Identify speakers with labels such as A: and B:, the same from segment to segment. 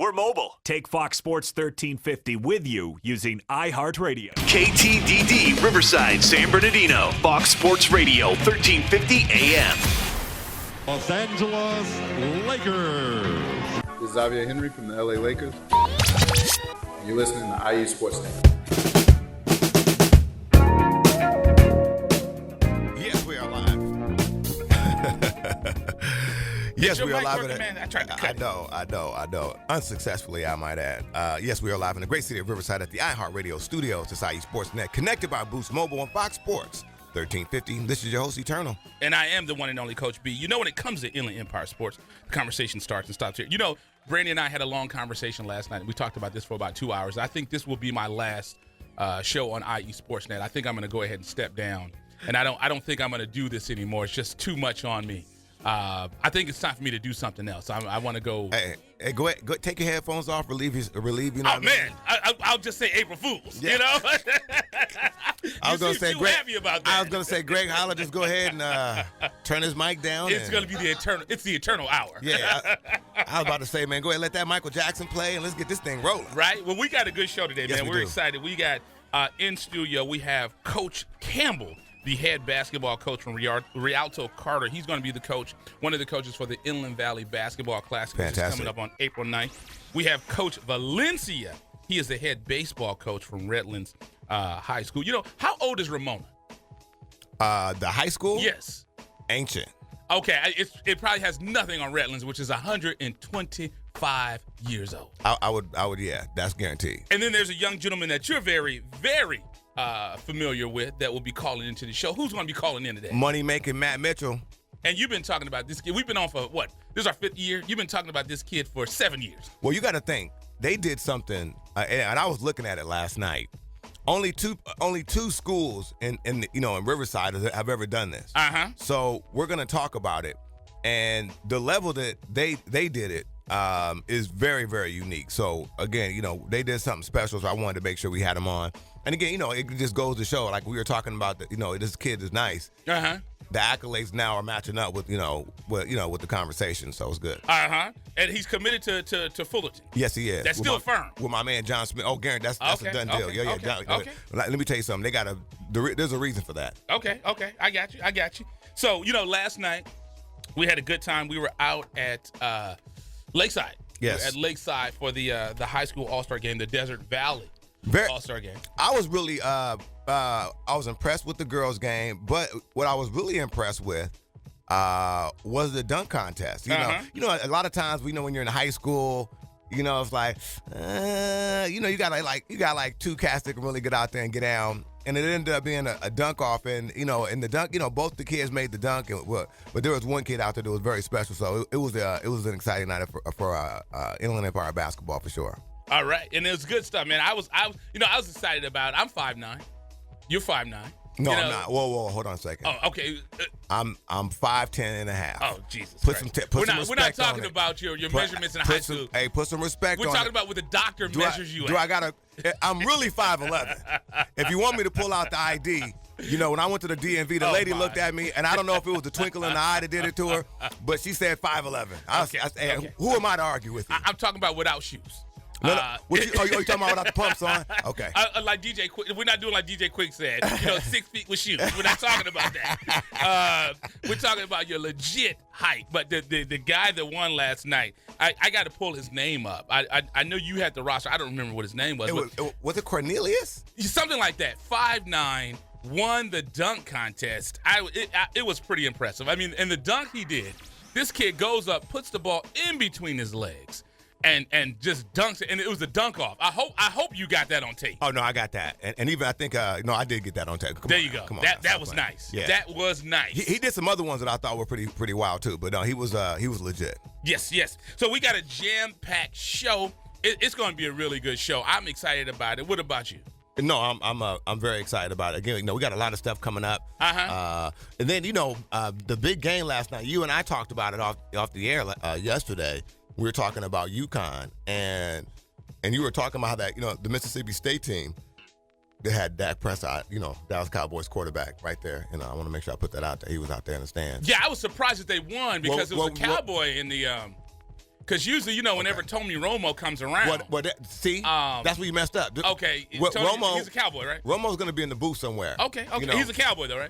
A: We're mobile.
B: Take Fox Sports 1350 with you using iHeartRadio.
A: KTDD Riverside, San Bernardino. Fox Sports Radio, 1350 AM.
C: Los Angeles Lakers.
D: This is Xavier Henry from the LA Lakers. And you're listening to IU Sportsnet.
E: Yes, we are live. Yes, we are live.
F: I tried to cut
E: I know. Unsuccessfully, I might add. Yes, we are live in the great city of Riverside at the iHeartRadio studios. This is IU Sportsnet, connected by Boost Mobile and Fox Sports 1350. This is your host, Eternal.
F: And I am the one and only Coach B. You know, when it comes to Inland Empire Sports, the conversation starts and stops here. You know, Brandy and I had a long conversation last night. We talked about this for about 2 hours. I think this will be my last show on IE Sportsnet. I think I'm going to go ahead and step down. And I don't think I'm going to do this anymore. It's just too much on me. I think it's time for me to do something else. I want to go.
E: Hey, go ahead. Go take your headphones off. Relieve. You know.
F: Oh man, I'll just say April Fools. Yeah. You know.
E: I was gonna say Greg.
F: Happy about that.
E: I was gonna say Greg Holler. Just go ahead and turn his mic down.
F: It's gonna be the eternal. It's the eternal hour.
E: Yeah. I was about to say, man, go ahead, let that Michael Jackson play, and let's get this thing rolling.
F: Right. Well, we got a good show today,
E: yes,
F: man. We're excited. We got in studio. We have Coach Campbell, the head basketball coach from Rialto Carter. He's going to be the coach, one of the coaches for the Inland Valley Basketball Classic, which is coming up on April 9th. We have Coach Valencia. He is the head baseball coach from Redlands High School. You know, how old is Ramona?
E: The high school?
F: Yes.
E: Ancient.
F: Okay, it probably has nothing on Redlands, which is 125 years old.
E: I would, yeah, that's guaranteed.
F: And then there's a young gentleman that you're very, very familiar with that will be calling into the show. Who's going to be calling in today?
E: Money-making Matt Mitchell.
F: And you've been talking about this kid. We've been on for what? This is our 5th year. You've been talking about this kid for 7 years.
E: Well, you got to think. They did something, and I was looking at it last night. Only two schools in Riverside have ever done this.
F: Uh-huh.
E: So we're going to talk about it. And the level that they did it is very, very unique. So, again, they did something special, so I wanted to make sure we had them on. And, again, it just goes to show, like we were talking about, this kid is nice.
F: Uh-huh.
E: The accolades now are matching up with, with the conversation, so it's good.
F: Uh-huh. And he's committed to Fullerton.
E: Yes, he is.
F: That's still firm.
E: With my man, John Smith. Oh, Garen, that's a done deal.
F: Okay,
E: John,
F: okay.
E: Let me tell you something. There's a reason for that.
F: Okay. I got you. So, last night we had a good time. We were out at Lakeside.
E: Yes.
F: At Lakeside for the high school all-star game, the Desert Valley all-star game.
E: I was really I was impressed with the girls' game, but what I was really impressed with was the dunk contest. You know, a lot of times when you're in high school, it's like, you got like two cats that can really get out there and get down. And it ended up being a dunk off, and in the dunk, both the kids made the dunk, but there was one kid out there that was very special. So it was an exciting night for Inland Empire basketball for sure.
F: All right, and it was good stuff, man. I was excited about it. I'm 5'9". You're 5'9".
E: No, I'm not. Whoa, hold on a second.
F: Oh, okay.
E: I'm 5'10" and a half.
F: Oh, Jesus
E: Christ.
F: We're not talking about your measurements in high school.
E: Put some respect on it.
F: We're talking about what the doctor measures you at.
E: I'm really 5'11". If you want me to pull out the ID, when I went to the DMV, the lady looked at me, and I don't know if it was the twinkle in the eye that did it to her, but she said 5'11". Okay. Who am I to argue with you?
F: I'm talking about without shoes.
E: No. You talking about without the pumps on? Okay.
F: Like DJ Quick, we're not doing like DJ Quick said, 6 feet with shoes. We're not talking about that. We're talking about your legit height. But the guy that won last night, I got to pull his name up. I know you had the roster. I don't remember what his name was.
E: Was it Cornelius?
F: Something like that. 5'9", won the dunk contest. It was pretty impressive. I mean, and the dunk he did, this kid goes up, puts the ball in between his legs. And just dunks it, and it was a dunk off. I hope you got that on tape.
E: Oh no, I got that, and even I think I did get that on tape.
F: There you go. That was nice. Yeah. That was nice.
E: He did some other ones that I thought were pretty wild too, but no, he was legit.
F: Yes. So we got a jam-packed show. It's going to be a really good show. I'm excited about it. What about you?
E: No, I'm very excited about it. Again, we got a lot of stuff coming up. And then the big game last night. You and I talked about it off the air yesterday. We were talking about UConn, and you were talking about how that, the Mississippi State team, they had Dak Prescott, Dallas Cowboys quarterback right there. I want to make sure I put that out there. He was out there in the stands.
F: Yeah, I was surprised that they won because it was a Cowboy in the Because usually, whenever Tony Romo comes around.
E: That's where you messed up.
F: Okay.
E: Romo,
F: he's a Cowboy, right?
E: Romo's going to be in the booth somewhere.
F: Okay. He's a Cowboy, though, right?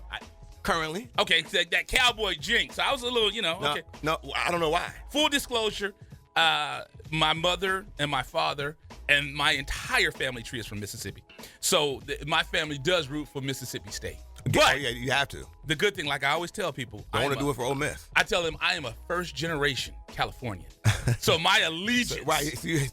E: Currently.
F: Okay, so that Cowboy jinx. So I was a little, okay.
E: No, I don't know why.
F: Full disclosure, my mother and my father and my entire family tree is from Mississippi. So my family does root for Mississippi State. But
E: yeah, you have to.
F: The good thing, like I always tell people,
E: I want to do it for Ole Miss.
F: I tell them I am a first-generation Californian. So my allegiance.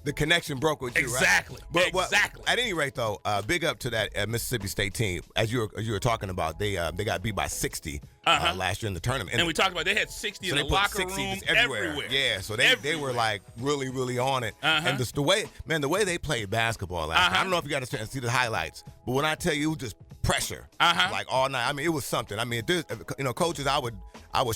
E: The connection broke with you,
F: exactly.
E: Right?
F: Exactly.
E: At any rate, though, big up to that Mississippi State team. As you were talking about, they got beat by 60 last year in the tournament.
F: And we talked about they had 60 in the locker room everywhere.
E: Yeah, so they were like really, really on it. And the way they played basketball last night, I don't know if you got a chance to see the highlights, but when I tell you, it was just pressure like all night. I mean, it was something. I mean, coaches, I would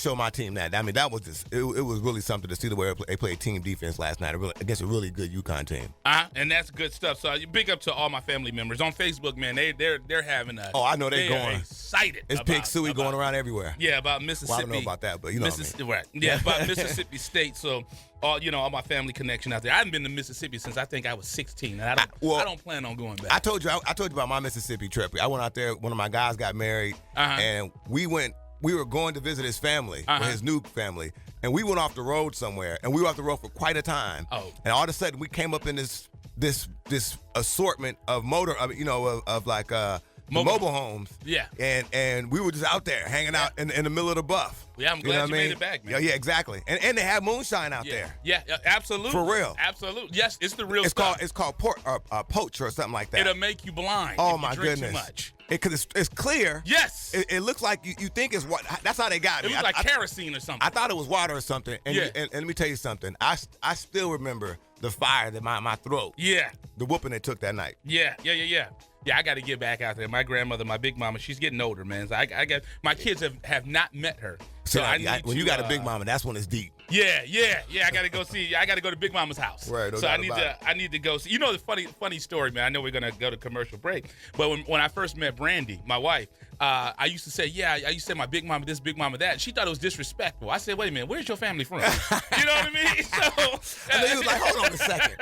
E: show my team that. I mean, that was just it was really something to see the way they played team defense last night against a really good UConn team.
F: And that's good stuff. So big up to all my family members on Facebook, man. They're having a.
E: Oh, I know they're going
F: excited.
E: It's Pig Suey going around everywhere.
F: Yeah, about Mississippi.
E: Well, I don't know about that, but
F: Mississippi, right? Yeah, about Mississippi State. So. All my family connection out there. I haven't been to Mississippi since I think I was 16, and I don't plan on going back.
E: I told you about my Mississippi trip. I went out there. One of my guys got married, and we were going to visit his family, his new family, and we went off the road somewhere, and we were off the road for quite a time. Oh, and all of a sudden we came up in this assortment of mobile homes. Yeah. And we were just out there hanging out in the middle of the buff.
F: Yeah, I'm glad you made it back, man.
E: Yeah, exactly. And they have moonshine out there.
F: Yeah, absolutely.
E: For real.
F: Absolutely. Yes, it's the real stuff.
E: It's called poach or something like that.
F: It'll make you blind.
E: Oh,
F: if
E: my
F: you drink
E: goodness.
F: Too much.
E: Because it's clear.
F: Yes.
E: It looks like you think it's what. That's how they got me.
F: It looks like kerosene or something.
E: I thought it was water or something. And, and let me tell you something. I still remember the fire that my throat. Yeah. The whooping they took that night.
F: Yeah. Yeah, I got to get back out there. My grandmother, my big mama, she's getting older, man. So I got my kids have not met her. So
E: when you got a big mama, that's when it's deep.
F: Yeah. I got to go see. I got to go to Big Mama's house.
E: Right.
F: So I need to go see. The funny story, man. I know we're gonna go to commercial break, but when I first met Brandy, my wife, I used to say, my big mama this, big mama that. She thought it was disrespectful. I said, wait a minute, where's your family from? You know what I mean? So
E: and then he was like, hold on a second.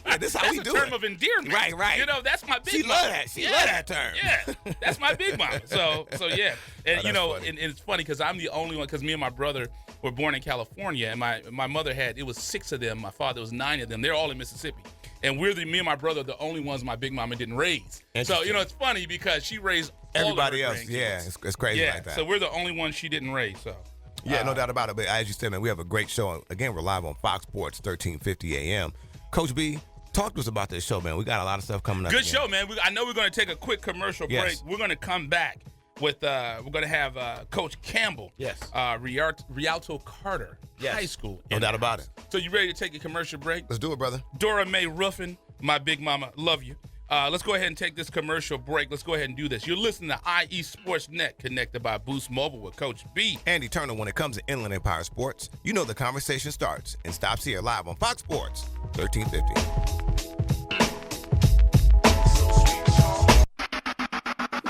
E: Yeah, this is how we do it.
F: That's a term of endearment.
E: Right.
F: That's my big
E: she
F: mama.
E: Love that. She love that term.
F: Yeah, that's my big mama. So yeah. And
E: funny.
F: and it's funny because I'm the only one, because me and my brother were born in California, and my mother it was 6 of them. My father was 9 of them. They're all in Mississippi. And me and my brother, the only ones my big mama didn't raise. So, it's funny because she raised
E: everybody else.
F: grandkids.
E: Yeah, it's crazy like that.
F: So we're the only ones she didn't raise. So
E: yeah, no doubt about it. But as you said, man, we have a great show. Again, we're live on Fox Sports, 1350 a.m. Coach B, talk to us about this show, man. We got a lot of stuff coming up.
F: Good show, man. I know we're going to take a quick commercial break. We're going to come back with we're going to have Coach Campbell. Yes. Rialto Carter High School.
E: No doubt about it.
F: So you ready to take a commercial break?
E: Let's do it, brother.
F: Dora Mae Ruffin, my big mama, love you. Let's go ahead and take this commercial break. Let's go ahead and do this. You're listening to IE Sports Net, connected by Boost Mobile with Coach B.
E: Andy Turner. When it comes to Inland Empire Sports, the conversation starts and stops here live on Fox Sports, 1350.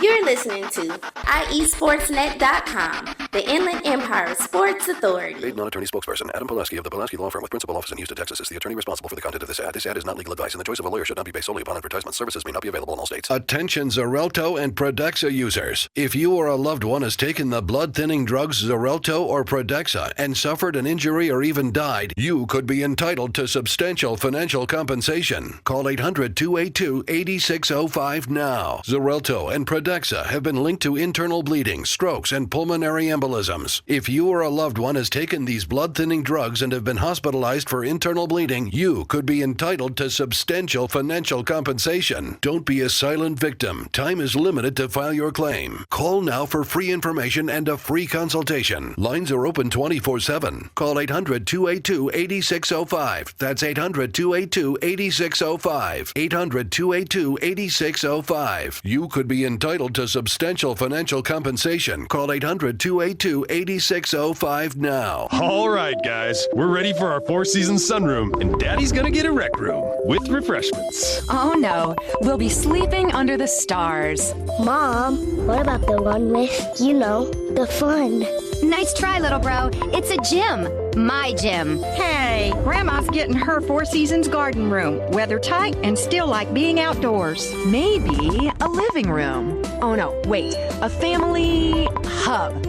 G: You're listening to IESportsNet.com, the Inland Empire Sports Authority.
H: Paid non-attorney spokesperson Adam Pulaski of the Pulaski Law Firm with principal office in Houston, Texas is the attorney responsible for the content of this ad. This ad is not legal advice, and the choice of a lawyer should not be based solely upon advertisement. Services may not be available in all states.
I: Attention Rialto and Pradaxa users. If you or a loved one has taken the blood-thinning drugs Rialto or Pradaxa and suffered an injury or even died, you could be entitled to substantial financial compensation. Call 800-282-8605 now. Rialto and Pradaxa have been linked to internal bleeding, strokes, and pulmonary embolisms. If you or a loved one has taken these blood-thinning drugs and have been hospitalized for internal bleeding, you could be entitled to substantial financial compensation. Don't be a silent victim. Time is limited to file your claim. Call now for free information and a free consultation. Lines are open 24/7. Call 800-282-8605. That's 800-282-8605. 800-282-8605. You could be entitled to substantial financial compensation. Call 800-282-8605 now.
J: All right, guys, we're ready for our four-season sunroom, and Daddy's gonna get a rec room with refreshments.
K: Oh no, we'll be sleeping under the stars.
L: Mom, what about the one with, the fun? Nice try, little bro. It's a gym. My gym.
M: Hey, Grandma's getting her Four Seasons garden room. Weather tight and still like being outdoors.
K: Maybe a living room. Oh no, wait. A family hub.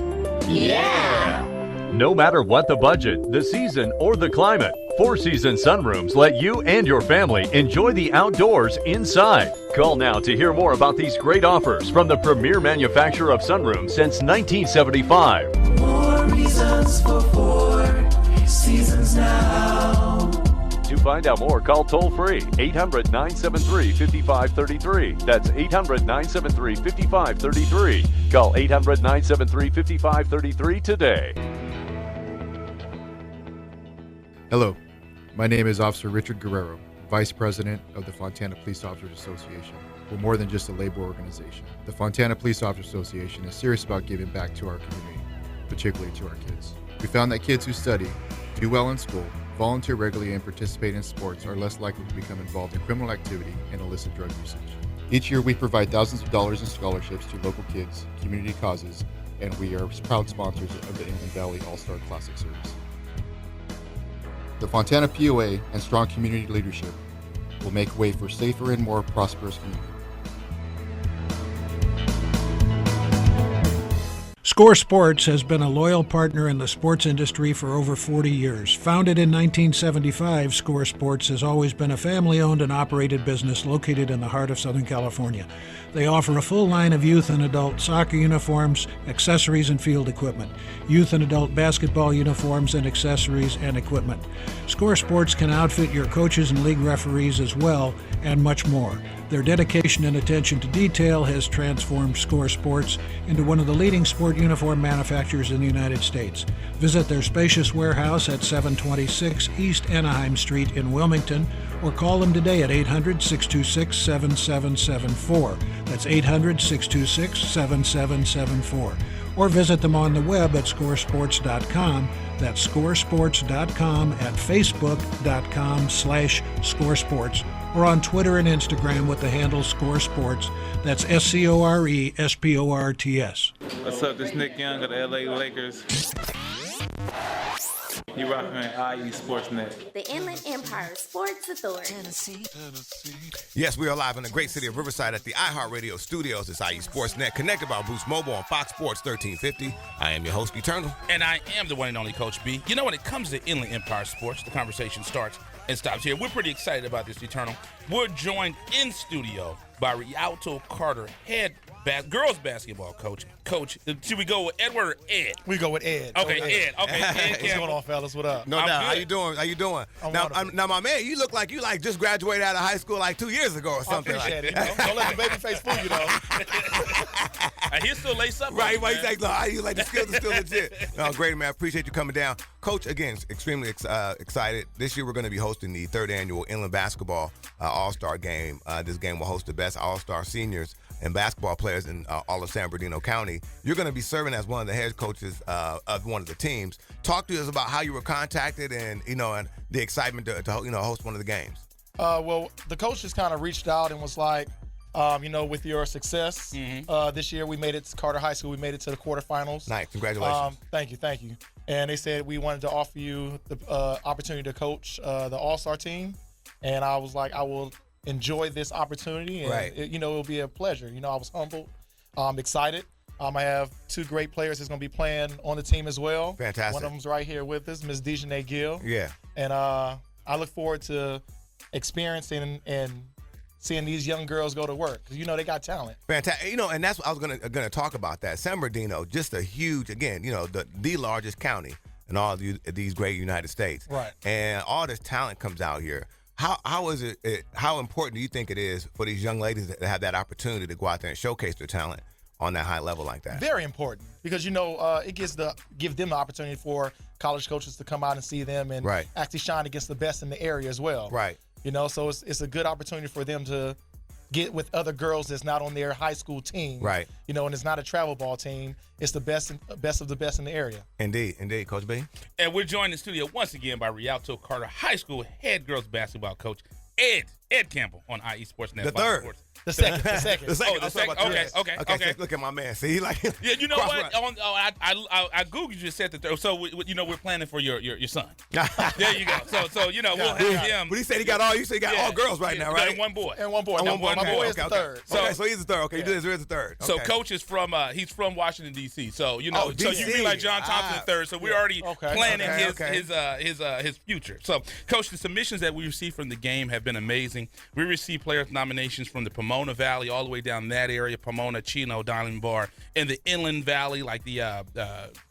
M: Yeah!
N: No matter what the budget, the season, or the climate, Four Seasons sunrooms let you and your family enjoy the outdoors inside. Call now to hear more about these great offers from the premier manufacturer of sunrooms since 1975.
O: More reasons for Four Seasons now.
N: To find out more, call toll-free 800-973-5533. That's 800-973-5533. Call 800-973-5533 today.
D: Hello, my name is Officer Richard Guerrero, Vice President of the Fontana Police Officers Association. We're more than just a labor organization. The Fontana Police Officers Association is serious about giving back to our community, particularly to our kids. We found that kids who study, do well in school, volunteer regularly, and participate in sports are less likely to become involved in criminal activity and illicit drug usage. Each year, we provide thousands of dollars in scholarships to local kids, community causes, and we are proud sponsors of the Inland Valley All-Star Classic Series. The Fontana POA and strong community leadership will make way for safer and more prosperous community.
P: Score Sports has been a loyal partner in the sports industry for over 40 years. Founded in 1975, Score Sports has always been a family-owned and operated business located in the heart of Southern California. They offer a full line of youth and adult soccer uniforms, accessories, and field equipment, youth and adult basketball uniforms and accessories and equipment. Score Sports can outfit your coaches and league referees as well, and much more. Their dedication and attention to detail has transformed Score Sports into one of the leading sport uniform manufacturers in the United States. Visit their spacious warehouse at 726 East Anaheim Street in Wilmington, or call them today at 800-626-7774. That's 800-626-7774. Or visit them on the web at scoresports.com. That's scoresports.com, at facebook.com/scoresports, or on Twitter and Instagram with the handle Score Sports. That's SCORESPORTS.
Q: What's up? This is Nick Young of the LA Lakers. You rocking at IE Sportsnet.
G: The Inland Empire Sports Authority.
O: Tennessee.
E: Yes, we are live in the great city of Riverside at the iHeartRadio studios. It's IE Sportsnet, connected by Boost Mobile on Fox Sports 1350. I am your host, Eternal.
F: And I am the one and only Coach B. You know, when it comes to Inland Empire Sports, the conversation starts and stops here. We're pretty excited about this, Eternal. We're joined in studio by Rialto Carter, head girls basketball coach. Coach, should we go with Edward or Ed?
R: We go with Ed.
F: Okay, Ed. Okay, Ed.
R: What's going on, fellas? What up?
E: No doubt. How you doing? Now, my man, you look like you just graduated out of high school like 2 years ago or something.
R: I appreciate it. Don't let the baby face fool you, though.
F: He'll still lace up.
E: Right. He's like, the skills are still legit. No, great, man. I appreciate you coming down. Coach, again, extremely excited. This year we're going to be hosting the third annual Inland Basketball All-Star Game. This game will host the best All-Star seniors and basketball players in all of San Bernardino County. You're going to be serving as one of the head coaches of one of the teams. Talk to us about how you were contacted and the excitement to host one of the games.
R: Well, the coach just kind of reached out and was like, with your success this year, we made it to Carter High School. We made it to the quarterfinals.
E: Nice, congratulations.
R: Thank you. And they said we wanted to offer you the opportunity to coach the All-Star team, and I was like, I will enjoy this opportunity, and
E: right.
R: It'll be a pleasure. I was humbled. I'm excited. I have two great players that's going to be playing on the team as well.
E: Fantastic.
R: One of them's right here with us, Ms. Dejanay Gill.
E: Yeah.
R: And I look forward to experiencing and seeing these young girls go to work, because they got talent.
E: Fantastic. And that's what I was gonna talk about. That San Bernardino, just a huge, again, the largest county in all of these great United States.
R: Right.
E: And all this talent comes out here. How is it? How important do you think it is for these young ladies to have that opportunity to go out there and showcase their talent on that high level like that?
R: Very important, because it give them the opportunity for college coaches to come out and see them and
E: right.
R: actually shine against the best in the area as well.
E: Right.
R: So it's a good opportunity for them to get with other girls that's not on their high school team.
E: Right.
R: And it's not a travel ball team. It's the best of the best in the area.
E: Indeed, Coach B.
F: And we're joined in the studio once again by Rialto Carter High School head girls basketball coach Ed Campbell on IE Sportsnet.
E: The third.
R: The second.
F: Oh, the second. Okay.
E: Look at my man. See, like
F: yeah, you know what? I googled you said the third. So we're planning for your son. There you go. So we'll have him.
E: But he said he got all. You said he got all girls right now, right?
F: And one boy.
R: My boy is the third.
E: So he's the third. Okay, you do this. He's the third.
F: So Coach is from he's from Washington D.C. So so you be like John Thompson III. So we're already planning his future. So Coach, the submissions that we received from the game have been amazing. We received player nominations from the Pomona Valley all the way down that area, Pomona, Chino, Diamond Bar, in the Inland Valley, like the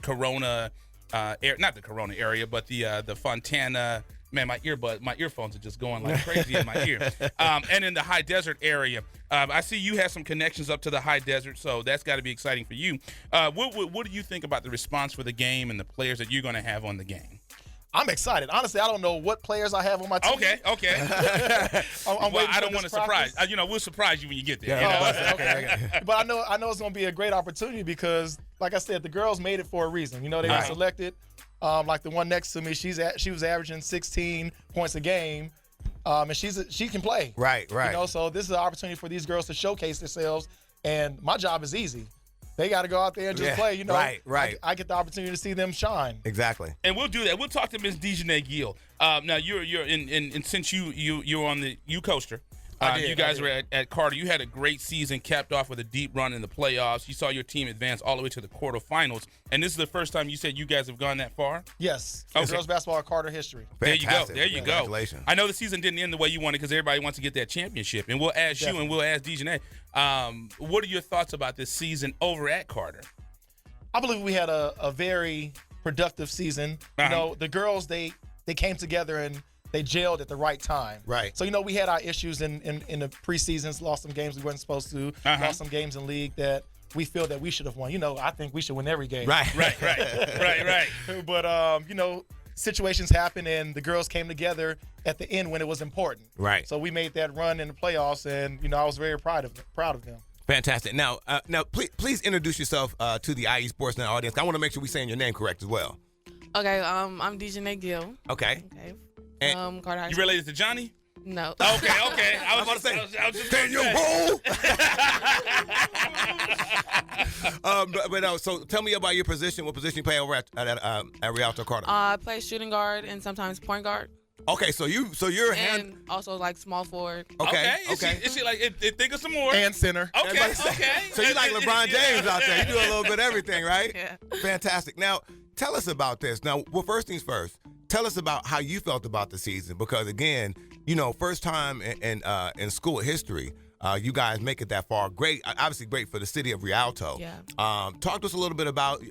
F: Corona not the Corona area, but the Fontana. Man, my earphones are just going like crazy in my ear. And in the high desert area, I see you have some connections up to the high desert, so that's got to be exciting for you. What do you think about the response for the game and the players that you're going to have on the game?
R: I'm excited. Honestly, I don't know what players I have on my team.
F: Okay. I don't want to surprise. We'll surprise you when you get there.
R: But I know it's going to be a great opportunity because, like I said, the girls made it for a reason. They were selected. Like the one next to me, she was averaging 16 points a game, and she can play.
E: Right.
R: So this is an opportunity for these girls to showcase themselves, and my job is easy. They got to go out there and just play.
E: Right.
R: I get the opportunity to see them shine.
E: Exactly.
F: And we'll do that. We'll talk to Ms. Dejanay Gill. Now you're in since you're on you coached her. You guys were at Carter. You had a great season, capped off with a deep run in the playoffs. You saw your team advance all the way to the quarterfinals. And this is the first time you said you guys have gone that far?
R: Yes. Girls basketball at Carter history.
E: Fantastic.
F: There you go.
E: Congratulations.
F: I know the season didn't end the way you wanted because everybody wants to get that championship. And we'll ask you and we'll ask Dejanay. What are your thoughts about this season over at Carter?
R: I believe we had a very productive season. The girls, they came together and they gelled at the right time.
E: Right.
R: So, we had our issues in the preseasons, lost some games we weren't supposed to, lost some games in league that we feel that we should have won. I think we should win every game.
F: Right.
R: But, situations happen and the girls came together at the end when it was important.
E: Right.
R: So we made that run in the playoffs and, I was very proud of them.
E: Fantastic. Now, please introduce yourself to the IE Sportsnet audience. I want to make sure we're saying your name correct as well.
S: Okay, I'm Dejanay Gill.
E: Okay.
S: Carter High
F: You
S: School.
F: related to Johnny?
S: No.
F: Okay. I was
E: about to say,
F: I was just
E: Daniel roll. So tell me about your position. What position you play over at Rialto Carter?
S: I play shooting guard and sometimes point guard.
E: Okay, so you're
S: and also like small forward.
E: Okay.
F: Is she like think of some more?
R: And center.
F: Okay.
E: So you like LeBron James out there? You do a little bit of everything, right?
S: Yeah.
E: Fantastic. Now tell us about this. Now, first things first. Tell us about how you felt about the season because again, first time in school history, you guys make it that far. Great, obviously great for the city of Rialto.
S: Yeah.
E: Talk to us a little bit about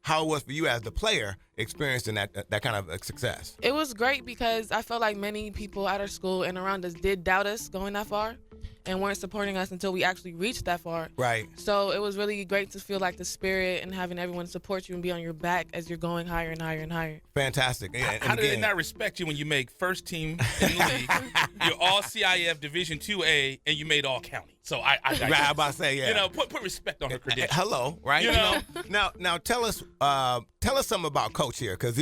E: how it was for you as the player experiencing that kind of success.
S: It was great because I felt like many people at our school and around us did doubt us going that far and weren't supporting us until we actually reached that far.
E: Right.
S: So it was really great to feel like the spirit and having everyone support you and be on your back as you're going higher and higher and higher.
E: Fantastic.
F: How did they not respect you when you make first team in the league, you're all CIF Division 2A, and you made all county? So I
E: I'm about to say, yeah.
F: Put respect on her credentials.
E: Hello, right? Now tell us something about Coach here, because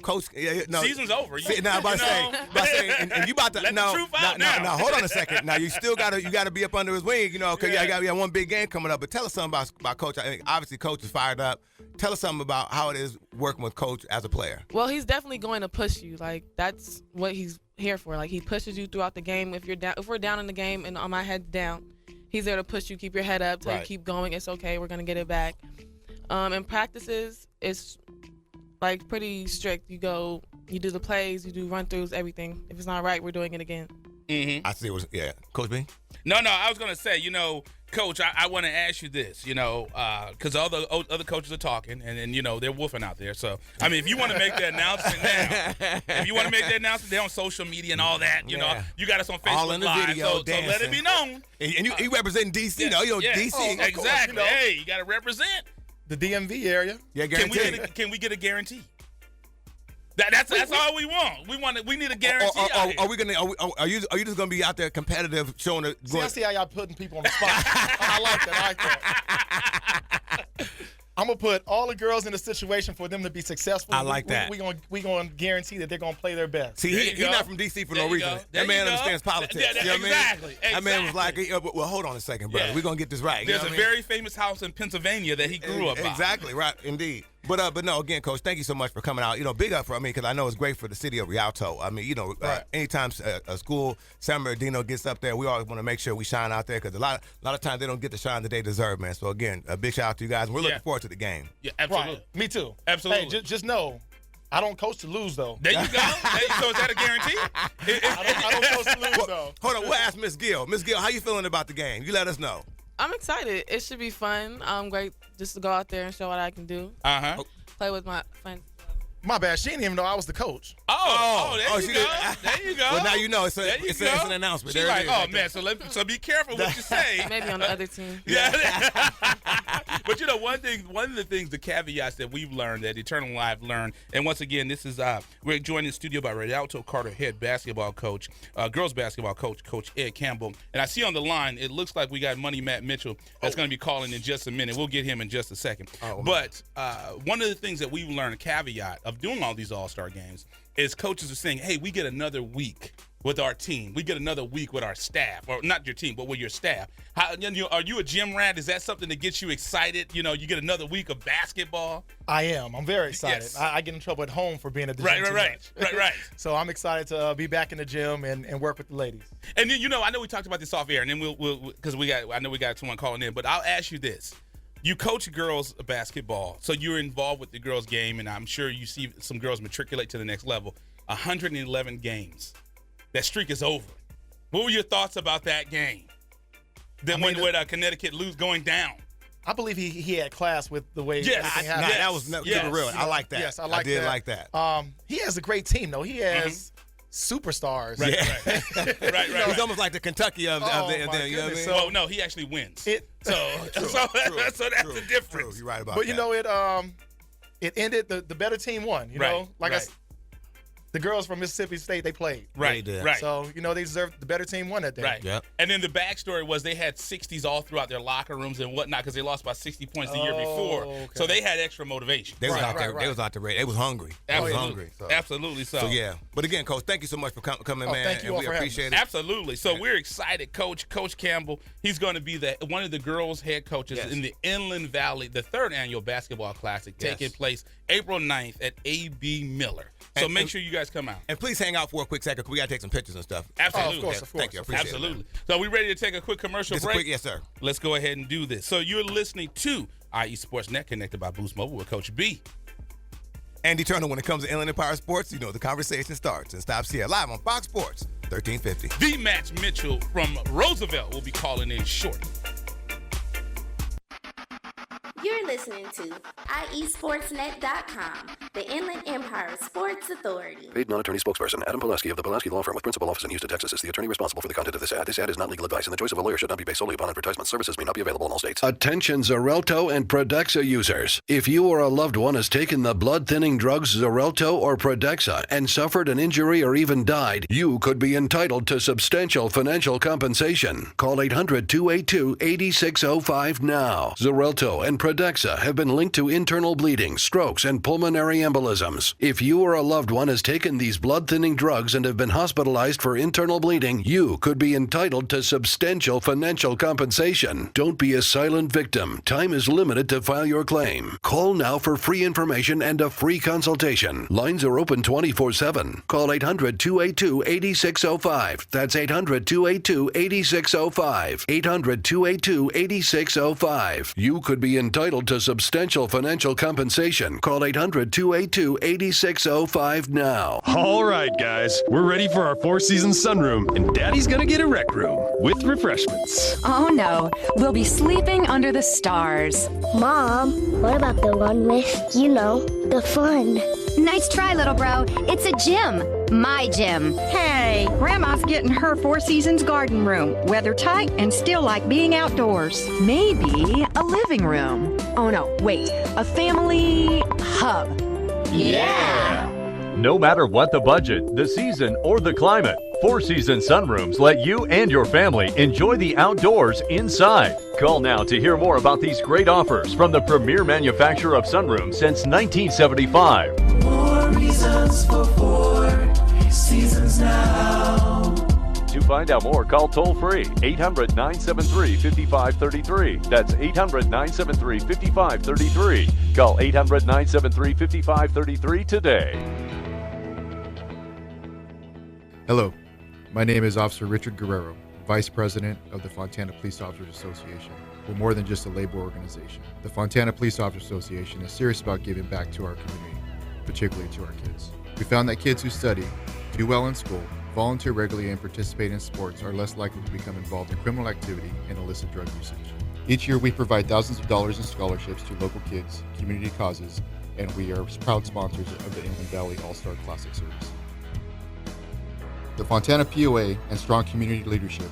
E: Coach.
F: Season's over.
E: Now I'm about to say, and you about to
F: let the truth out now.
E: Now hold on a second. Now you still got to be up under his wing, because you got one big game coming up. But tell us something about Coach. I mean, obviously, Coach is fired up. Tell us something about how it is working with Coach as a player.
S: Well, he's definitely going to push you. Like that's what he's here for. Like he pushes you throughout the game. If we're down in the game and my head's down, he's there to push you, keep your head up, tell you keep going. It's okay. We're gonna get it back. In practices, it's like pretty strict. You go, you do the plays, you do run-throughs, everything. If it's not right, we're doing it again.
E: Mm-hmm. I see. Coach B?
F: No, I was gonna say, Coach, I want to ask you this, because all the other coaches are talking, and they're woofing out there. So, I mean, if you want to make the announcement now, they're on social media and all that. You got us on Facebook
E: all in the
F: Live,
E: video,
F: so let it be known.
E: And you representing DC, DC.
F: Oh, exactly.
R: Course,
F: hey, you got to represent
R: the DMV area.
E: Yeah,
F: can we get a guarantee? That's all we want. We need a guarantee.
E: Are you just gonna be out there competitive, showing it?
R: I see how y'all putting people on the spot. I like that. I'm gonna put all the girls in a situation for them to be successful.
E: I like that.
R: We gonna guarantee that they're gonna play their best.
E: See, he's not from DC for no reason. That man understands politics. You know what I mean?
F: Exactly.
E: That man was like, well, hold on a second, brother. We're gonna get this right.
F: There's a very famous house in Pennsylvania that he grew up by.
E: Exactly, right, indeed. But no, again, Coach, thank you so much for coming out. Big up for because I know it's great for the city of Rialto. Anytime a school, San Bernardino gets up there, we always want to make sure we shine out there because a lot of times they don't get the shine that they deserve, man. So again, a big shout out to you guys. We're looking forward to the game.
F: Yeah, absolutely.
R: Right. Me too.
F: Absolutely.
R: Hey, just know, I don't coach to lose though.
F: There you go. So is that a guarantee?
R: I don't coach to lose though.
E: Hold on, we'll ask Miss Gill. Miss Gill, how you feeling about the game? You let us know.
S: I'm excited. It should be fun. Great just to go out there and show what I can do. Play with my friends.
R: My bad. She didn't even know I was the coach.
F: There you go. There you go.
E: Well, now you know. It's an announcement.
F: She's like, man, so be careful what you say.
S: Maybe on the other team.
F: Yeah. But one of the things, the caveats that we've learned, that Eternal Live learned, and once again, this is we're joined in the studio by Rialto Carter head basketball coach, girls basketball coach, Coach Ed Campbell. And I see on the line, it looks like we got Money Matt Mitchell that's going to be calling in just a minute. We'll get him in just a second. But one of the things that we've learned, a caveat of doing all these all-star games, is coaches are saying, hey, we get another week with our team. We get another week with our staff, or not your team, but with your staff. Are you a gym rat? Is that something that gets you excited? You get another week of basketball?
R: I am. I'm very excited. Yes. I get in trouble at home for being at the gym too much.
F: Right.
R: So I'm excited to be back in the gym and work with the ladies.
F: And then, I know we talked about this off air, and then we'll because I know we got someone calling in, but I'll ask you this. You coach girls basketball, so you're involved with the girls' game, and I'm sure you see some girls matriculate to the next level. 111 games. That streak is over. What were your thoughts about that game? With Connecticut going down.
R: I believe he had class with the way everything happened.
E: That was real. I like that.
R: Yes, I
E: did like that.
R: He has a great team, though. He has superstars.
E: Right. He's almost like the Kentucky of the you know what I mean?
F: Well, no, he actually wins. So that's the difference.
E: True. You're right about
R: that.
E: But
R: it ended. The better team won. The girls from Mississippi State, they played.
F: Right.
R: So, they deserved the better team won that day.
F: Right. Yep. And then the backstory was they had 60s all throughout their locker rooms and whatnot because they lost by 60 points the year before. Okay. So they had extra motivation.
E: They was out there. They was out there. They was hungry.
F: Absolutely. Absolutely so.
E: So, yeah. But again, Coach, thank you so much for coming, man.
R: Thank you all
E: we
R: for
E: appreciate it.
F: Absolutely. So we're excited. Coach Campbell, he's going to be one of the girls' head coaches in the Inland Valley, the 3rd annual basketball classic taking place April 9th at A.B. Miller. So make sure you guys come out.
E: And please hang out for a quick second because we got to take some pictures and stuff.
F: Absolutely.
R: Of course.
E: Thank you. I appreciate
F: Absolutely.
E: it.
F: So are we ready to take a quick commercial break?
E: Yes, sir.
F: Let's go ahead and do this. So you're listening to IE Sports Net, connected by Boost Mobile with Coach B.
E: And Eternal, when it comes to Inland Empire Sports, the conversation starts and stops here live on Fox Sports 1350.
F: The Match Mitchell from Roosevelt will be calling in shortly.
G: You're listening to IESportsNet.com, the Inland Empire Sports Authority.
H: Paid non-attorney spokesperson Adam Pulaski of the Pulaski Law Firm with principal office in Houston, Texas is the attorney responsible for the content of this ad. This ad is not legal advice, and the choice of a lawyer should not be based solely upon advertisement. Services may not be available in all states.
I: Attention Rialto and Pradaxa users. If you or a loved one has taken the blood-thinning drugs Rialto or Pradaxa and suffered an injury or even died, you could be entitled to substantial financial compensation. Call 800-282-8605 now. Rialto and Pradaxa have been linked to internal bleeding, strokes, and pulmonary embolisms. If you or a loved one has taken these blood-thinning drugs and have been hospitalized for internal bleeding, you could be entitled to substantial financial compensation. Don't be a silent victim. Time is limited to file your claim. Call now for free information and a free consultation. Lines are open 24/7. Call 800-282-8605. That's 800-282-8605. 800-282-8605. You could be entitled to substantial financial compensation. Call 800-282-8605 now.
J: All right, guys, we're ready for our four-season sunroom, and Daddy's gonna get a rec room with refreshments.
K: Oh no, we'll be sleeping under the stars.
L: Mom, what about the one with, the fun? Nice try, little bro. It's a gym. My gym.
M: Hey, Grandma's getting her Four Seasons garden room. Weather tight and still like being outdoors.
K: Maybe a living room. Oh no, wait, a family hub.
N: Yeah! No matter what the budget, the season, or the climate, Four Seasons sunrooms let you and your family enjoy the outdoors inside. Call now to hear more about these great offers from the premier manufacturer of sunrooms since 1975.
O: More reasons for 4 Seasons now.
N: To find out more, call toll-free 800-973-5533. That's 800-973-5533. Call 800-973-5533 today.
D: Hello, my name is Officer Richard Guerrero, Vice President of the Fontana Police Officers Association. We're more than just a labor organization. The Fontana Police Officers Association is serious about giving back to our community, particularly to our kids. We found that kids who study, do well in school, volunteer regularly, and participate in sports are less likely to become involved in criminal activity and illicit drug usage. Each year we provide thousands of dollars in scholarships to local kids, community causes, and we are proud sponsors of the Inland Valley All-Star Classic Series. The Fontana POA and strong community leadership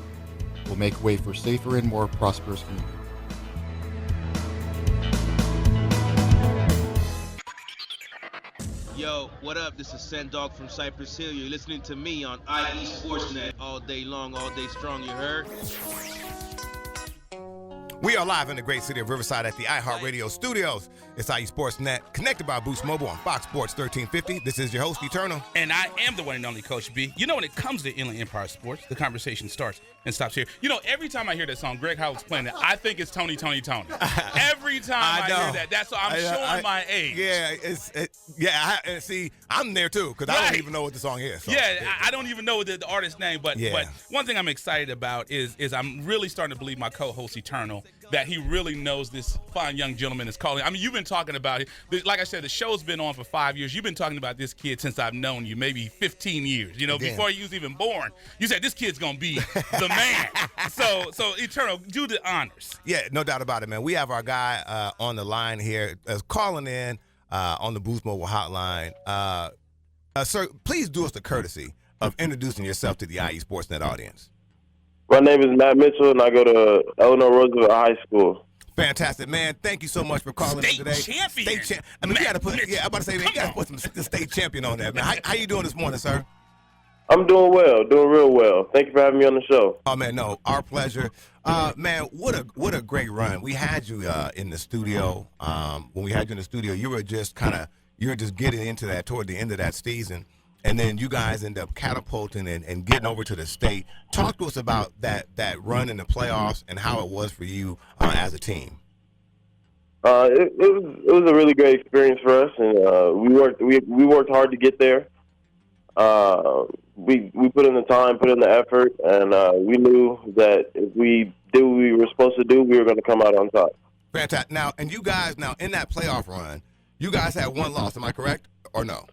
D: will make way for safer and more prosperous community.
T: Yo, what up? This is Sendog from Cypress Hill. You're listening to me on IE Sportsnet all day long, all day strong, you heard?
E: We are live in the great city of Riverside at the iHeartRadio studios. It's IE Sportsnet, connected by Boost Mobile on Fox Sports 1350. This is your host, Eternal.
F: And I am the one and only Coach B. You know, when it comes to Inland Empire Sports, the conversation starts and stops here. You know, every time I hear that song, Greg Howell's playing it, I think it's Tony. Every time I hear that, that's so I'm showing my age.
E: Yeah, see, I'm there too, because I don't even know what the song is. So.
F: Yeah, I don't even know the artist's name, but one thing I'm excited about is I'm really starting to believe my co-host Eternal, that he really knows this fine young gentleman is calling. I mean, you've been talking about it. Like I said, the show's been on for 5 years. You've been talking about this kid since I've known you, maybe 15 years. You know, before you was even born. You said this kid's gonna be the man. So Eternal, do the honors.
E: Yeah, no doubt about it, man. We have our guy on the line here calling in on the Boost Mobile hotline. Sir, please do us the courtesy of introducing yourself to the IE Sportsnet audience.
U: My name is Matt Mitchell, and I go to Eleanor Roosevelt High School.
E: Fantastic, man. Thank you so much for calling in today.
F: Champion.
E: I mean, you got to put. Yeah, I'm about to say, man, you got to put the state champion on that, man. How you doing this morning, sir?
U: I'm doing well, doing real well. Thank you for having me on the show.
E: Oh man, no, our pleasure. Man, what a great run. We had you in the studio. When we had you in the studio, you were just getting into that toward the end of that season. And then you guys end up catapulting and getting over to the state. Talk to us about that run in the playoffs and how it was for you as a team.
U: It was a really great experience for us, and we worked hard to get there. We put in the time, put in the effort, and we knew that if we did what we were supposed to do, we were going to come out on top.
E: Fantastic. Now, and you guys in that playoff run, you guys had one loss. Am I correct or no?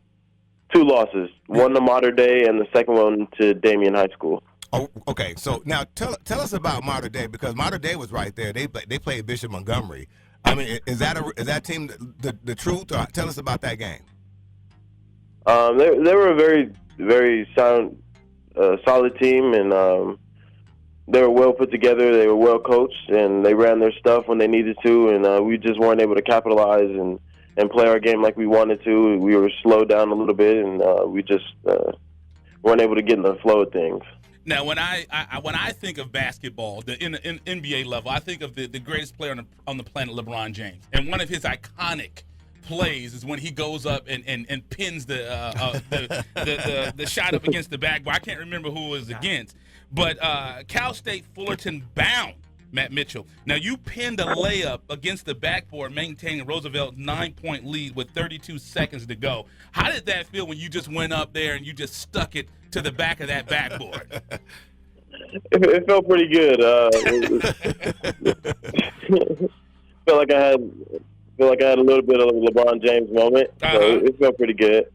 U: 2 losses, one to Mater Dei and the second one to Damien High School.
E: Oh, okay. So now tell us about Mater Dei, because Mater Dei was right there. They played Bishop Montgomery. I mean, is that team the truth? Or tell us about that game.
U: They were a very, very solid team, and they were well put together. They were well coached, and they ran their stuff when they needed to, and we just weren't able to capitalize and play our game like we wanted to. We were slowed down a little bit, and we just weren't able to get in the flow of things.
F: Now, when I think of basketball, in NBA level, I think of the greatest player on the planet, LeBron James. And one of his iconic plays is when he goes up and pins the shot up against the backboard. I can't remember who it was against, but Cal State Fullerton bound Matt Mitchell. Now, you pinned a layup against the backboard, maintaining Roosevelt's 9-point lead with 32 seconds to go. How did that feel when you just went up there and you just stuck it to the back of that backboard?
U: It felt pretty good. Felt like I had a little bit of a LeBron James moment. So it felt pretty good.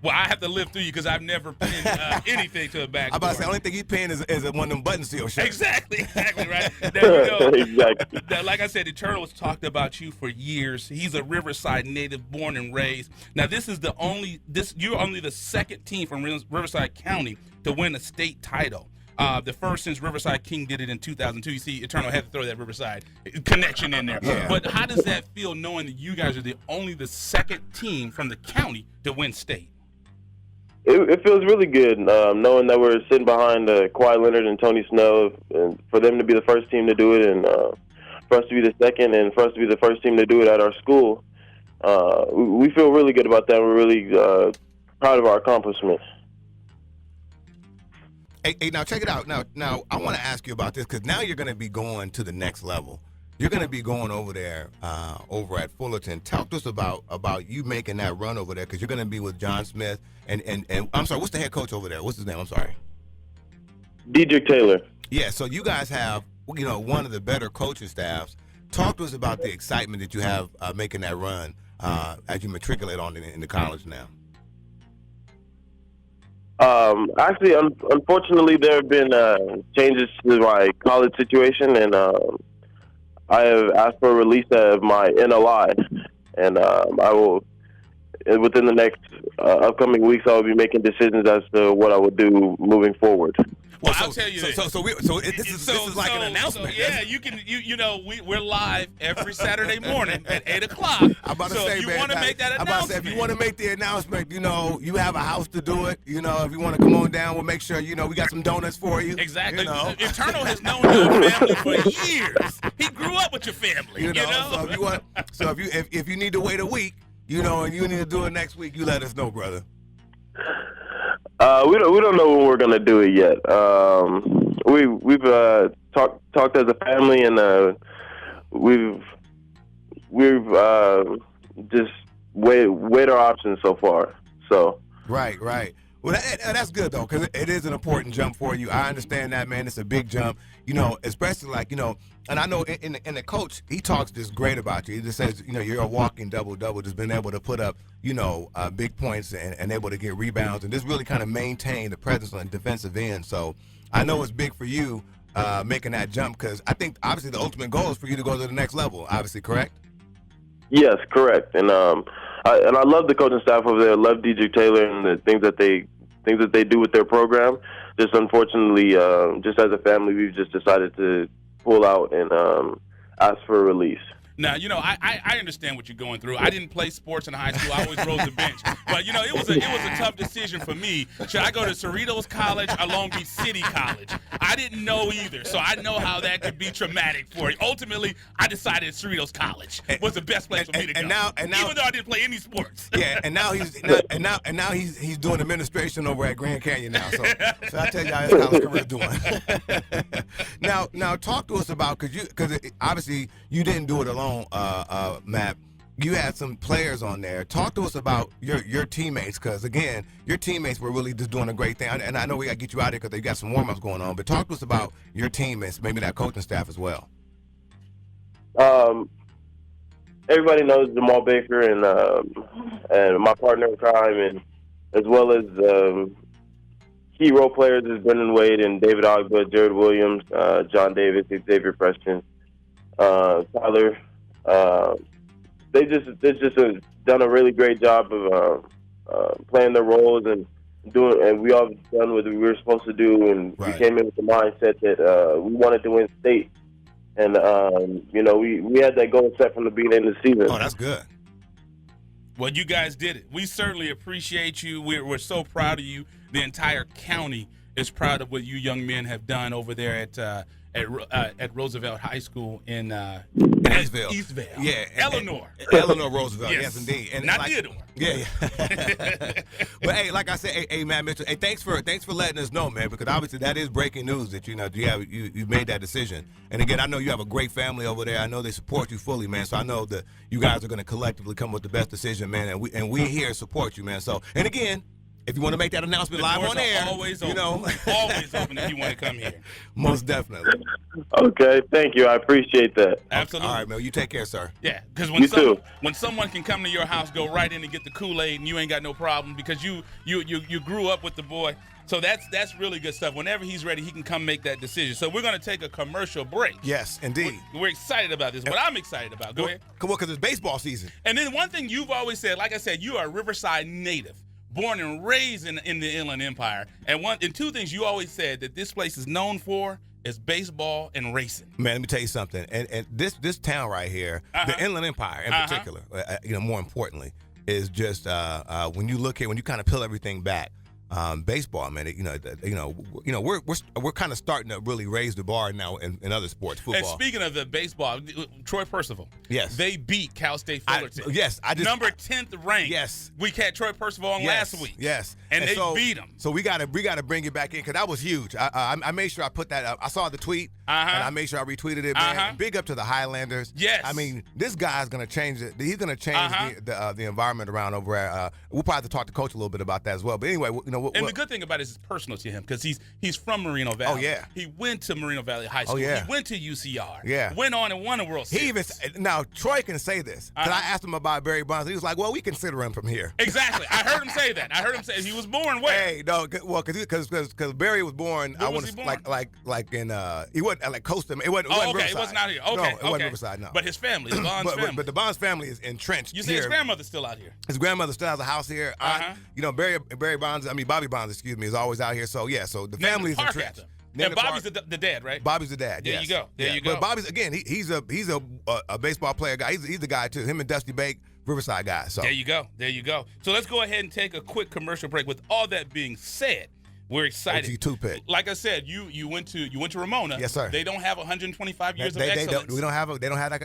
F: Well, I have to live through you because I've never pinned anything to a backboard.
E: I'm about to say, the only thing he pinned is one of them button seal shirts.
F: Exactly, right. Now,
U: exactly.
F: Now, like I said, Eternal has talked about you for years. He's a Riverside native, born and raised. Now, you're only the second team from Riverside County to win a state title. The first since Riverside King did it in 2002. You see, Eternal had to throw that Riverside connection in there. Yeah. But how does that feel knowing that you guys are only the second team from the county to win state?
U: It feels really good knowing that we're sitting behind Kawhi Leonard and Tony Snell, and for them to be the first team to do it, and for us to be the second, and for us to be the first team to do it at our school. We feel really good about that. We're really proud of our accomplishment.
E: Hey, now check it out. Now I want to ask you about this because now you're going to be going to the next level. You're going to be going over there, over at Fullerton. Talk to us about you making that run over there because you're going to be with John Smith and I'm sorry, what's the head coach over there? What's his name? I'm sorry.
U: Dedrick Taylor.
E: Yeah, so you guys have, one of the better coaching staffs. Talk to us about the excitement that you have making that run as you matriculate on into college now.
U: Actually, unfortunately, there have been changes to my college situation, and I have asked for a release of my NOI, and I will, within the next upcoming weeks, I will be making decisions as to what I would do moving forward.
F: Well, I'll tell you this.
E: This is like an announcement.
F: So, yeah, we're live every Saturday morning at 8:00.
E: I'm about to say,
F: if you want to make that announcement,
E: I'm about to say, if you want to make the announcement, you have a house to do it. If you want to come on down, we'll make sure we got some donuts for you.
F: Exactly. Eternal has known your family for years. He grew up with your family.
E: So if you need to wait a week, and you need to do it next week, you let us know, brother.
U: We don't know when we're gonna do it yet. We've talked as a family, and we've just weighed our options so far. So
E: right. Well, that's good though, because it is an important jump for you. I understand that, man. It's a big jump, especially and I know in the coach, he talks just great about you. He just says, you're a walking double-double, just been able to put up, big points and able to get rebounds and just really kind of maintain the presence on the defensive end. So I know it's big for you making that jump because I think obviously the ultimate goal is for you to go to the next level. Obviously, correct?
U: Yes, correct. And I love the coaching staff over there. I love Dedrick Taylor and the things that they do with their program. Just unfortunately, just as a family, we've just decided to pull out and ask for a release.
F: Now, I understand what you're going through. I didn't play sports in high school. I always rode the bench. But, it was a tough decision for me. Should I go to Cerritos College or Long Beach City College? I didn't know either, so I know how that could be traumatic for you. Ultimately, I decided Cerritos College was the best place for me to go. Even though I didn't play any sports.
E: Yeah, and now he's doing administration over at Grand Canyon now. So I tell you how his college career doing. Now talk to us about because obviously you didn't do it alone. Matt, you had some players on there. Talk to us about your teammates, because again, your teammates were really just doing a great thing. And I know we got to get you out of here because they got some warm-ups going on. But talk to us about your teammates, maybe that coaching staff as well.
U: Everybody knows Jamal Baker and my partner in crime, and as well as key role players is Brendan Wade and David Ogba, Jared Williams, John Davis, Xavier Preston, Tyler. They just done a really great job of playing their roles and we all done what we were supposed to do, and we came in with the mindset that we wanted to win state, and we had that goal set from the beginning of the season.
E: Oh, that's good.
F: Well, you guys did it. We certainly appreciate you. We're so proud of you. The entire county is proud of what you young men have done over there at Roosevelt High School in Eastvale.
E: Yeah.
F: Eleanor
E: Roosevelt. Yes, indeed. And
F: not Theodore.
E: Yeah. But hey, like I said, hey, Matt Mitchell, hey, thanks for letting us know, man, because obviously that is breaking news that you made that decision. And again, I know you have a great family over there. I know they support you fully, man. So I know that you guys are going to collectively come with the best decision, man. And we here to support you, man. So, and again, if you want to make that announcement live on air,
F: always open. Always open if you want to come here.
E: Most definitely.
U: Okay, thank you. I apprate that.
F: Absolutely.
E: All right, man. You take care, sir.
F: Yeah, because when someone can come to your house, go right in and get the Kool-Aid, and you ain't got no problem because you grew up with the boy. So that's really good stuff. Whenever he's ready, he can come make that decision. So we're going to take a commercial break.
E: Yes, indeed.
F: We're excited about this. What I'm exciid about. Go ahead.
E: Come on, because it's baseball season.
F: And then one thing you've always said, like I said, you are a Riverside native, born and raised in the Inland Empire. And two things you always said that this place is known for is baseball and racing.
E: Man, let me tell you something. And this town right here, the Inland Empire in particular, more importantly, is just when you kind of peel everything back, baseball, man. We're kind of starting to really raise the bar now in other sports, football.
F: And speaking of the baseball, Troy Percival.
E: Yes.
F: They beat Cal State Fullerton. Number 10th ranked.
E: Yes.
F: We had Troy Percival on last week.
E: Yes.
F: And they beat him.
E: So we gotta bring it back in because that was huge. I made sure I put that up. I saw the tweet and I made sure I retweeted it. Man, big up to the Highlanders.
F: Yes.
E: I mean, this guy's gonna change it. He's gonna change the environment around over at. We'll probably have to talk to Coach a little bit about that as well. But anyway,
F: and the good thing about it is it's personal to him because he's from Moreno Valley.
E: Oh yeah.
F: He went to Moreno Valley High School.
E: Oh yeah.
F: He went to UCR.
E: Yeah.
F: Went on and won a World Series.
E: Now Troy can say this because I asked him about Barry Bonds. He was like, "Well, we consider him from here."
F: Exactly. I heard him say that. I heard him say he was born where?
E: Hey, no, well, because Barry was born.
F: Where was he born?
E: Like in he wasn't like Coastal. It wasn't.
F: Okay,
E: Riverside.
F: it wasn't out here. Okay,
E: no, it wasn't Riverside. No,
F: but his family, the Bonds family.
E: But the Bonds family is entrenched.
F: You say his grandmother's still out here.
E: His grandmother still has a house here. Barry Bonds. Bobby Bonds. Excuse me, is always out here. So yeah, so the family is entrenched.
F: And Bobby's the dad, right?
E: Bobby's the dad.
F: There
E: yes.
F: you go. There you go.
E: But Bobby's again. He's a baseball player guy. He's the guy too. Him and Dusty Bake, Riverside guy. So
F: there you go. There you go. So let's go ahead and take a quick commercial break. With all that being said, we're excited.
E: OG2 pick.
F: Like I said, you went to Ramona.
E: Yes, sir.
F: They don't have 125 years of excellence.
E: They don't have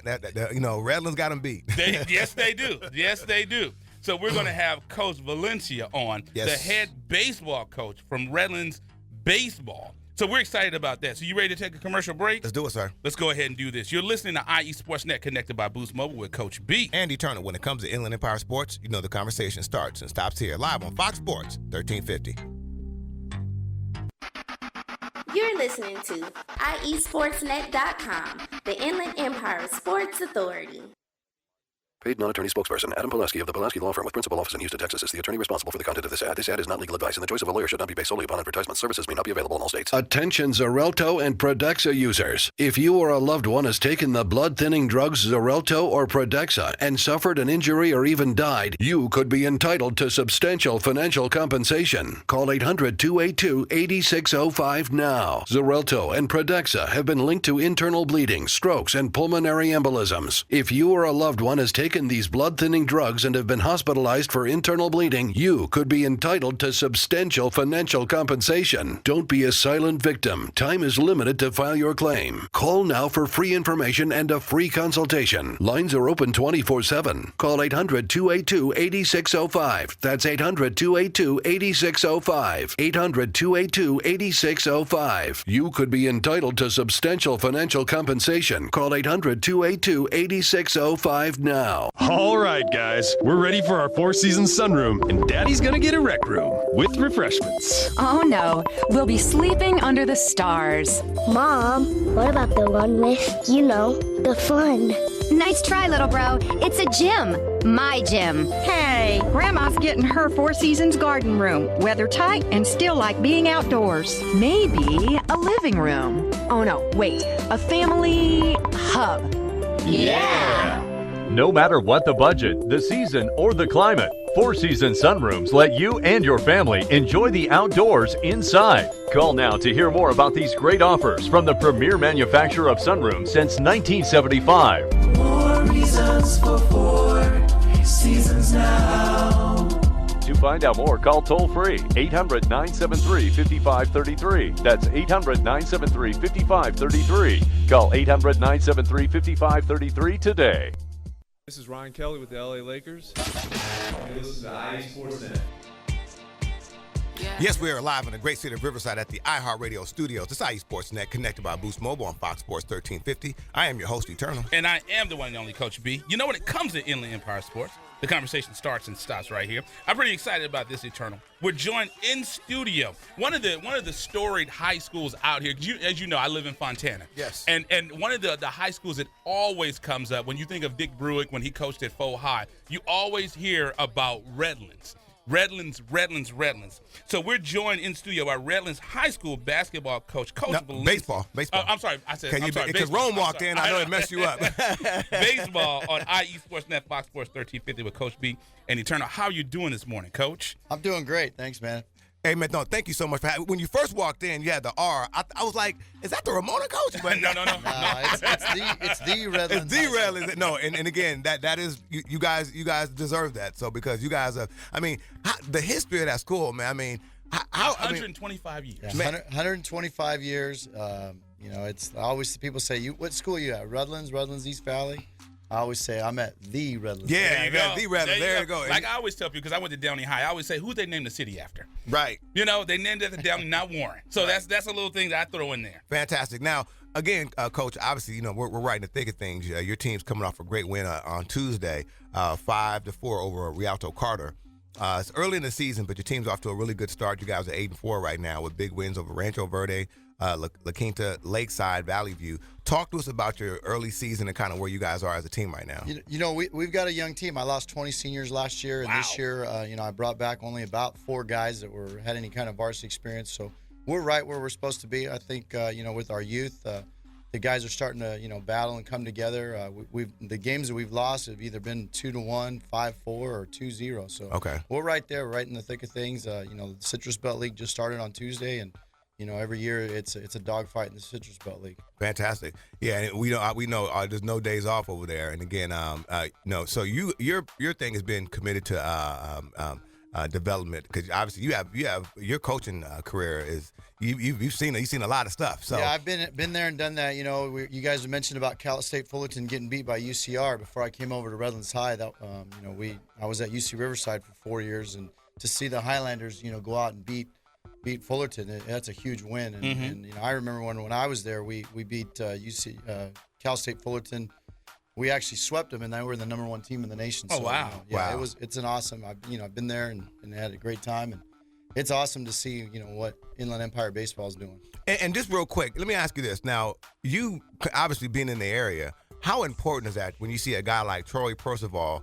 E: that. Redlands got them beat.
F: Yes, they do. Yes, they do. So we're going to have Coach Valencia on, the head baseball coach from Redlands Baseball. So we're excited about that. So you ready to take a commercial break?
E: Let's do it, sir.
F: Let's go ahead and do this. You're listening to IE Sportsnet, connected by Boost Mobile with Coach B.
E: Andy Turner. When it comes to Inland Empire Sports, the conversation starts and stops here, live on Fox Sports 1350.
G: You're listening to IESportsNet.com, the Inland Empire Sports Authority.
H: Paid non-attorney spokesperson Adam Pulaski of the Pulaski Law Firm with principal office in Houston, Texas is the attorney responsible for the content of this ad. This ad is not legal advice, and the choice of a lawyer should not be based solely upon advertisement. Services may not be available in all states.
I: Attention Rialto and Pradaxa users. If you or a loved one has taken the blood-thinning drugs Rialto or Pradaxa and suffered an injury or even died, you could be entitled to substantial financial compensation. Call 800-282-8605 now. Rialto and Pradaxa have been linked to internal bleeding, strokes, and pulmonary embolisms. If you or a loved one has taken these blood-thinning drugs and have been hospitalized for internal bleeding, you could be entitled to substantial financial compensation. Don't be a silent victim. Time is limited to file your claim. Call now for free information and a free consultation. Lines are open 24/7. Call 800-282-8605. That's 800-282-8605. 800-282-8605. You could be entitled to substantial financial compensation. Call 800-282-8605 now.
J: All right, guys, we're ready for our four-season sunroom, and Daddy's gonna get a rec room with refreshments.
K: Oh no, we'll be sleeping under the stars.
L: Mom, what about the one with, the fun?
B: Nice try, little bro. It's a gym. My gym.
M: Hey, Grandma's getting her Four Seasons garden room. Weather tight and still like being outdoors.
K: Maybe a living room. Oh no, wait, a family hub.
N: Yeah! No matter what the budget, the season, or the climate, Four Seasons Sunrooms let you and your family enjoy the outdoors inside. Call now to hear more about these great offers from the premier manufacturer of sunrooms since 1975.
O: More reasons for Four Seasons now.
N: To find out more, call toll-free 800-973-5533. That's 800-973-5533. Call 800-973-5533 today.
V: This is Ryan Kelly with the LA Lakers. And this is the IE Sportsnet.
E: Yes, we are live in the great city of Riverside at the iHeartRadio studios. This is IE Sportsnet, connected by Boost Mobile on Fox Sports 1350. I am your host, Eternal.
F: And I am the one and only Coach B. You know, when it comes to Inland Empire Sports, the conversation starts and stops right here. I'm pretty excited about this, Eternal. We're joined in studio. One of the storied high schools out here. As you know, I live in Fontana.
E: Yes.
F: And one of the high schools that always comes up when you think of Dick Bruick when he coached at Faux High, you always hear about Redlands. Redlands. So we're joined in studio by Redlands High School basketball coach,
E: Baseball.
F: I'm sorry.
E: Because Rome walked in, I know it messed you up.
F: Baseball on IE Sportsnet, Fox Sports 1350 with Coach B and Eternal. How are you doing this morning, Coach?
W: I'm doing great. Thanks, man.
E: Hey, man, no, thank you so much for having. When you first walked in, you had the R. I was like, is that the Ramona coach? But
F: no.
W: It's the Redlands.
E: It's the Redlands. No, and again, that is you guys deserve that. So because you guys are, the history of that school, man. How
F: 125 years.
W: Yeah, 125 years. It's always people say, what school you at? Redlands, East Valley. I always say I'm at the Redlands.
E: Yeah,
F: there you go.
E: The Redlands. There you go.
F: Like I always tell people, because I went to Downey High, I always say, who they named the city after?
E: Right.
F: They named it Downey, not Warren. So that's a little thing that I throw in there.
E: Fantastic. Now, again, Coach, obviously, we're right in the thick of things. Your team's coming off a great win on Tuesday, 5-4 over Rialto Carter. It's early in the season, but your team's off to a really good start. You guys are 8-4 right now with big wins over Rancho Verde, La Quinta, Lakeside, Valley View. Talk to us about your early season and kind of where you guys are as a team right now.
W: We've got a young team. I lost 20 seniors last year, and this year, I brought back only about 4 guys that had any kind of varsity experience. So we're right where we're supposed to be. I think, with our youth, the guys are starting to, battle and come together. The games that we've lost have either been 2-1, 5-4, or 2-0. So we're right there, right in the thick of things. The Citrus Belt League just started on Tuesday, and every year it's a dogfight in the Citrus Belt League.
E: Fantastic. Yeah, and we know there's no days off over there. And again, so your thing has been committed to development, because obviously you have your coaching career is you've seen a lot of stuff. So
W: yeah, I've been there and done that. You guys have mentioned about Cal State Fullerton getting beat by UCR before I came over to Redlands High. That I was at UC Riverside for 4 years, and to see the Highlanders go out and beat Fullerton, that's a huge win. And I remember when I was there, we beat Cal State Fullerton. We actually swept them, and they were the number 1 team in the nation.
F: Oh, wow.
W: Wow. It's an awesome. I've been there and had a great time, and it's awesome to see what Inland Empire baseball is doing.
E: And just real quick, let me ask you this. Now, you obviously being in the area, how important is that when you see a guy like Troy Percival,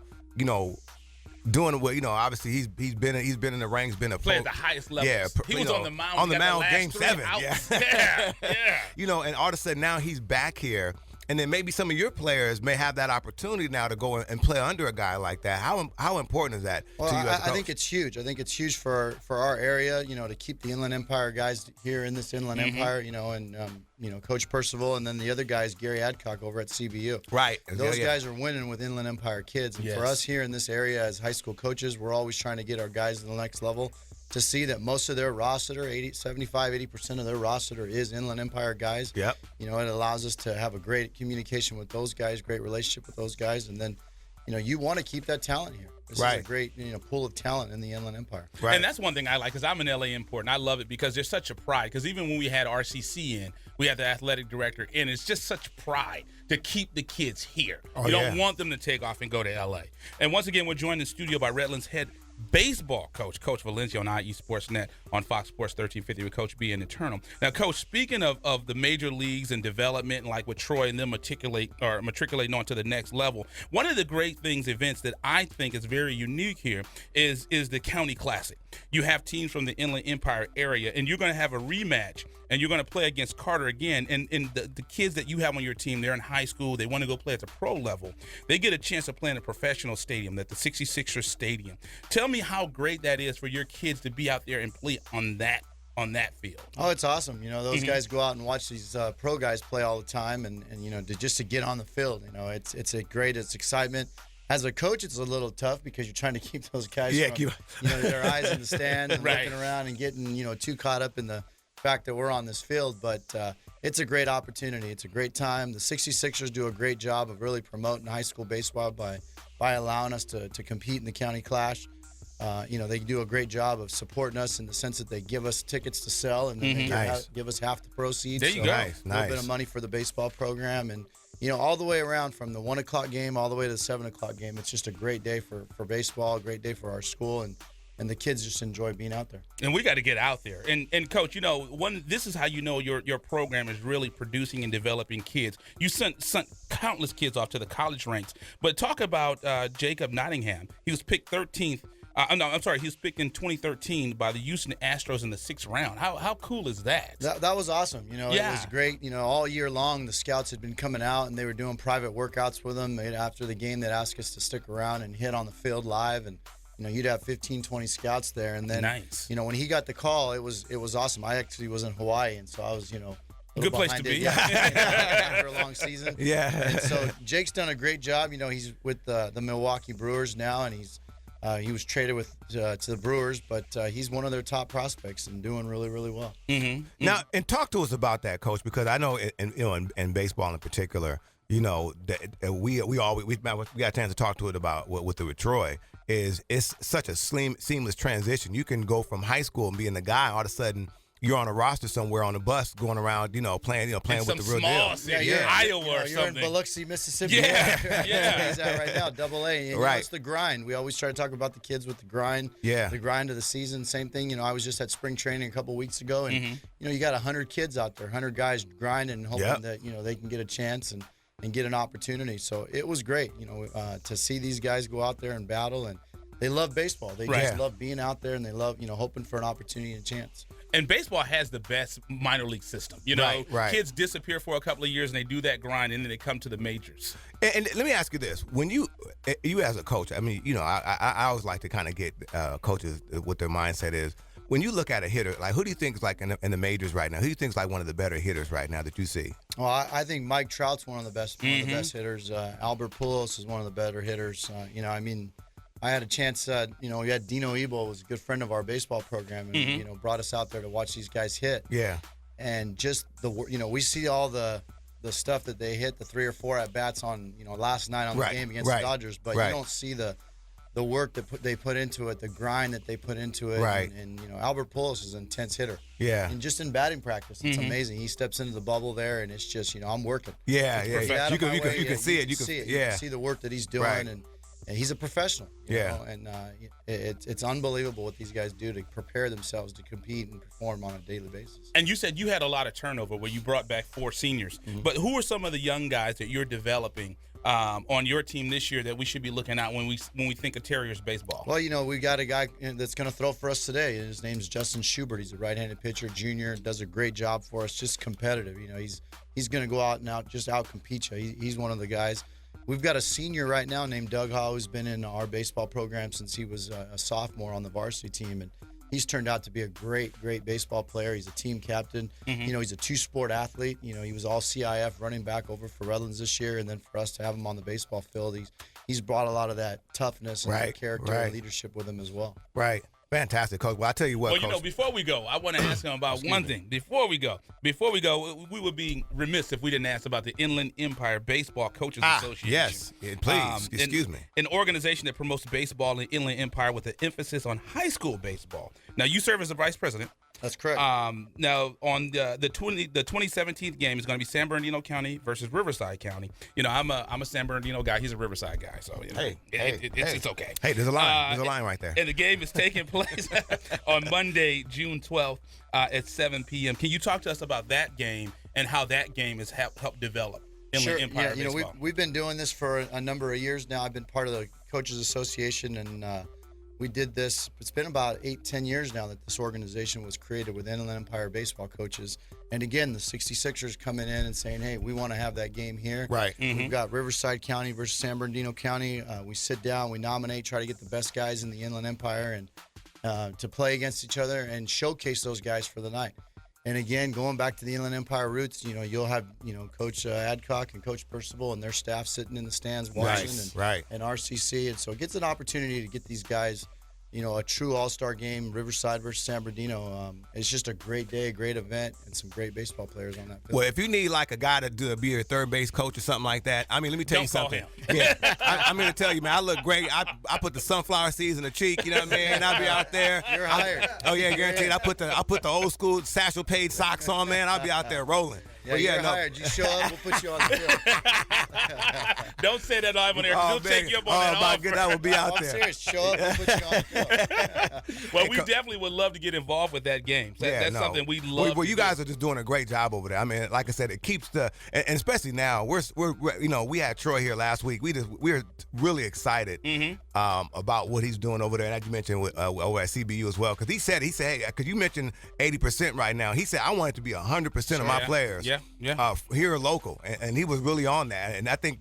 E: doing what obviously he's been in the ranks, been a
F: play at the highest levels.
E: Yeah,
F: he was on the mound.
E: On the mound, game 7.
F: Yeah.
E: And all of a sudden now he's back here. And then maybe some of your players may have that opportunity now to go and play under a guy like that. How important is that to you as a coach?
W: I think it's huge. I think it's huge for our area, to keep the Inland Empire guys here in this Inland Empire, and Coach Percival, and then the other guys, Gary Adcock over at CBU.
E: Right.
W: Those guys are winning with Inland Empire kids. And for us here in this area as high school coaches, we're always trying to get our guys to the next level. To see that most of their roster, 80% of their roster is Inland Empire guys.
E: Yep.
W: It allows us to have a great communication with those guys, great relationship with those guys, and then, you want to keep that talent here. This is a great, pool of talent in the Inland Empire.
F: Right. And that's one thing I like, because I'm an LA import, and I love it because there's such a pride. Because even when we had RCC in, we had the athletic director in. It's just such pride to keep the kids here. You don't want them to take off and go to LA. And once again, we're joined in the studio by Redlands head baseball coach Valencia on IE Sportsnet on Fox Sports 1350 with Coach B and Eternal. Now, Coach, speaking of the major leagues and development, and like with Troy and them matriculating on to the next level, one of the great events that I think is very unique here is the County Classic. You have teams from the Inland Empire area, and you're going to have a rematch, and you're going to play against Carter again. And the kids that you have on your team, they're in high school. They want to go play at the pro level. They get a chance to play in a professional stadium, at the 66ers Stadium. Tell me how great that is for your kids to be out there and play on that field.
W: Oh, it's awesome. Those guys go out and watch these pro guys play all the time, and just to get on the field, it's excitement. As a coach, it's a little tough because you're trying to keep those guys from, their eyes in the stands and looking around and getting, too caught up in the fact that we're on this field. But it's a great opportunity. It's a great time. The 66ers do a great job of really promoting high school baseball by allowing us to compete in the county clash. They do a great job of supporting us in the sense that they give us tickets to sell, and then they give us half the proceeds.
F: There you go.
W: A little bit of money for the baseball program, and all the way around from the 1 o'clock game all the way to the 7 o'clock game. It's just a great day for baseball, a great day for our school, and the kids just enjoy being out there.
F: And we got to get out there. And Coach, this is how your program is really producing and developing kids. You sent countless kids off to the college ranks. But talk about Jacob Nottingham. He was picked 13th. He was picked in 2013 by the Houston Astros in the 6th round. How cool is that?
W: That was awesome. It was great. All year long, the scouts had been coming out, and they were doing private workouts with them. After the game, they'd ask us to stick around and hit on the field live, and you'd have 15, 20 scouts there. And then,
F: nice.
W: When he got the call, it was awesome. I actually was in Hawaii, and so I was,
F: good place to be.
W: After a long season.
E: Yeah.
W: And so Jake's done a great job. He's with the Milwaukee Brewers now, and he's He was traded to the Brewers, but he's one of their top prospects and doing really, really well.
E: Now, and talk to us about that, Coach, because I know, in baseball in particular, we got a chance to talk to it about with Troy. It's such a seamless transition. You can go from high school and being the guy, all of a sudden you're on a roster somewhere on a bus going around, playing with the real deal.
F: City, Iowa or
W: you're
F: something.
W: in Biloxi, Mississippi.
F: Yeah.
W: He's at right now, AA. And
E: right.
W: It's the grind. We always try to talk about the kids with the grind.
E: Yeah.
W: The grind of the season. Same thing. I was just at spring training a couple weeks ago, and you got 100 kids out there, 100 guys grinding, and hoping that they can get a chance and get an opportunity. So it was great, to see these guys go out there and battle, and they love baseball. They just love being out there, and they love, hoping for an opportunity and a chance.
F: And baseball has the best minor league system.
E: Right.
F: Kids disappear for a couple of years, and they do that grind, and then they come to the majors.
E: And let me ask you this: when you as a coach, I mean, I always like to kind of get coaches what their mindset is. When you look at a hitter, like who do you think is like in the majors right now? Who do you think is like one of the better hitters right now that you see?
W: Well, I think Mike Trout's one of the best hitters. Albert Pujols is one of the better hitters. I had a chance. We had Dino Ebo, was a good friend of our baseball program, and brought us out there to watch these guys hit.
E: Yeah.
W: And just we see all the stuff that they hit, the 3 or 4 at bats on last night on the game against the Dodgers, but you don't see the work that they put into it, the grind that they put into it.
E: Right.
W: And Albert Pujols is an intense hitter.
E: Yeah.
W: And just in batting practice, it's amazing. He steps into the bubble there, and it's just I'm working.
E: Yeah.
W: You
E: can see it. You can
W: see it. You can see the work that he's doing, and he's a professional. You know? And it's unbelievable what these guys do to prepare themselves to compete and perform on a daily basis.
F: And you said you had a lot of turnover where you brought back 4 seniors. But who are some of the young guys that you're developing on your team this year that we should be looking at when we think of Terriers baseball?
W: Well, we got a guy that's going to throw for us today. His name's Justin Schubert. He's a right-handed pitcher, junior, does a great job for us, just competitive. He's going to go out and out compete you. He's one of the guys. We've got a senior right now named Doug Haw, who's been in our baseball program since he was a sophomore on the varsity team, and he's turned out to be a great baseball player. He's a team captain. He's a 2-sport athlete. He was all CIF running back over for Redlands this year, and then for us to have him on the baseball field, he's brought a lot of that toughness and that character and leadership with him as well.
E: Right. Fantastic, Coach. Well, I tell you what,
F: Coach. Before we go, I want to ask him about one thing. Before we go, we would be remiss if we didn't ask about the Inland Empire Baseball Coaches Association.
E: Yes, please. Excuse me.
F: An organization that promotes baseball in the Inland Empire with an emphasis on high school baseball. Now, you serve as the vice president.
W: That's correct.
F: Now, on the 2017 game is going to be San Bernardino County versus Riverside County. I'm a San Bernardino guy. He's a Riverside guy, so it's okay.
E: Hey, there's a line. There's a line right there.
F: And the game is taking place on Monday, June 12th at 7 p.m. Can you talk to us about that game and how that game has helped develop Inland Empire Baseball?
W: We've been doing this for a number of years now. I've been part of the Coaches Association, and we did this. It's been about 8-10 years now that this organization was created with Inland Empire Baseball Coaches. And again, the 66ers coming in and saying, hey, we want to have that game here.
E: Right.
W: We've got Riverside County versus San Bernardino County. We sit down, we nominate, try to get the best guys in the Inland Empire and to play against each other and showcase those guys for the night. And again, going back to the Inland Empire roots, you'll have, Coach Adcock and Coach Percival and their staff sitting in the stands watching and RCC. And so it gets an opportunity to get these guys, a true all-star game, Riverside versus San Bernardino. It's just a great day, a great event, and some great baseball players on that field.
E: Well, if you need like a guy to be a third base coach or something like that, I mean, let me tell you something.
F: Him.
E: Yeah, I'm going to tell you, man, I look great. I put the sunflower seeds in the cheek, you know what I mean? I'll be out there.
W: You're hired.
E: Guaranteed. I put the old school Satchel Paige socks on, man. I'll be out there rolling.
W: Yeah, you're hired. You show up, we'll put you on the field.
F: Don't say that live on there. He'll take you up on that offer.
E: God, will be out there.
W: I'm serious. Show up, we'll put you on the field.
F: Well, we definitely would love to get involved with that game. That's something we love.
E: Well, you guys are just doing a great job over there. I mean, like I said, it keeps and especially now, we're we had Troy here last week. We're really excited about what he's doing over there. And as you mentioned over at CBU as well, because he said, hey, because you mentioned 80% right now. He said, I want it to be 100% of my players.
F: Yeah.
E: Here local, and he was really on that, and I think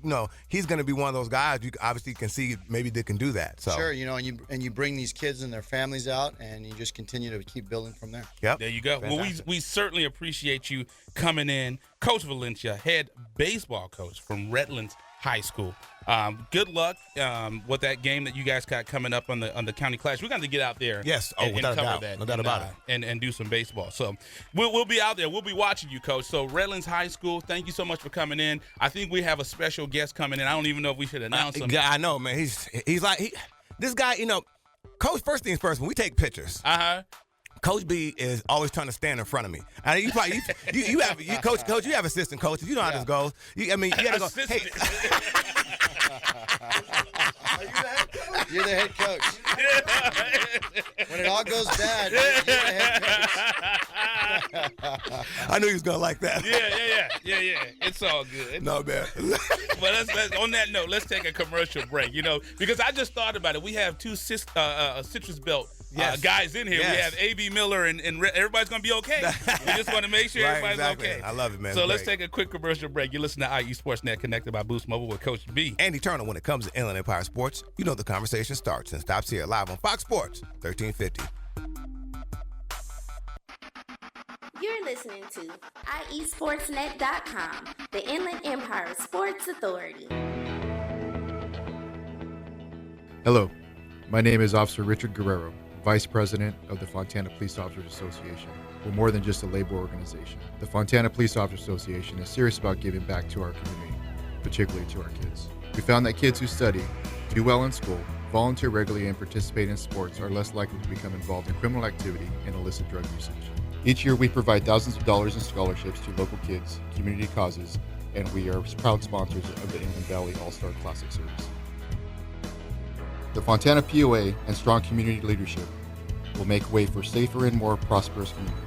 E: he's going to be one of those guys you obviously can see maybe they can do that. So
W: sure, and you bring these kids and their families out, and you just continue to keep building from there.
E: Yep.
F: There you go. Fantastic. Well, we certainly appreciate you coming in, Coach Valencia, head baseball coach from Redlands High School. Good luck with that game that you guys got coming up on the county clash. We're going to get out there.
E: Yes.
F: And
E: without a
F: cover
E: doubt.
F: that.
E: No doubt about it.
F: And do some baseball. So we'll be out there. We'll be watching you, Coach. So Redlands High School, thank you so much for coming in. I think we have a special guest coming in. I don't even know if we should announce him.
E: I know, man. He's like this guy. Coach. First things first. When we take pictures. Coach B is always trying to stand in front of me. I mean, Coach, you have assistant coaches. You know how this goes. You gotta go. Hey.
W: You're the head coach. When it all goes bad, you're the head coach.
E: I knew he was gonna like that.
F: Yeah. It's all good.
E: No, man.
F: But let's on that note, let's take a commercial break. Because I just thought about it. We have two Citrus Belt guys in here.
E: Yes.
F: We have A.B. Miller and everybody's going to be okay. We just want to make sure everybody's okay.
E: I love it, man.
F: So let's take a quick commercial break. You listen to IE Sportsnet connected by Boost Mobile with Coach B.
E: Andy Turner, when it comes to Inland Empire Sports, the conversation starts and stops here live on Fox Sports 1350.
G: You're listening to IESportsNet.com, the Inland Empire Sports Authority.
D: Hello, my name is Officer Richard Guerrero, Vice President of the Fontana Police Officers Association. We're more than just a labor organization. The Fontana Police Officers Association is serious about giving back to our community, particularly to our kids. We found that kids who study, do well in school, volunteer regularly, and participate in sports are less likely to become involved in criminal activity and illicit drug usage. Each year we provide thousands of dollars in scholarships to local kids, community causes, and we are proud sponsors of the Inland Valley All-Star Classic Series. The Fontana POA and strong community leadership will make way for safer and more prosperous community.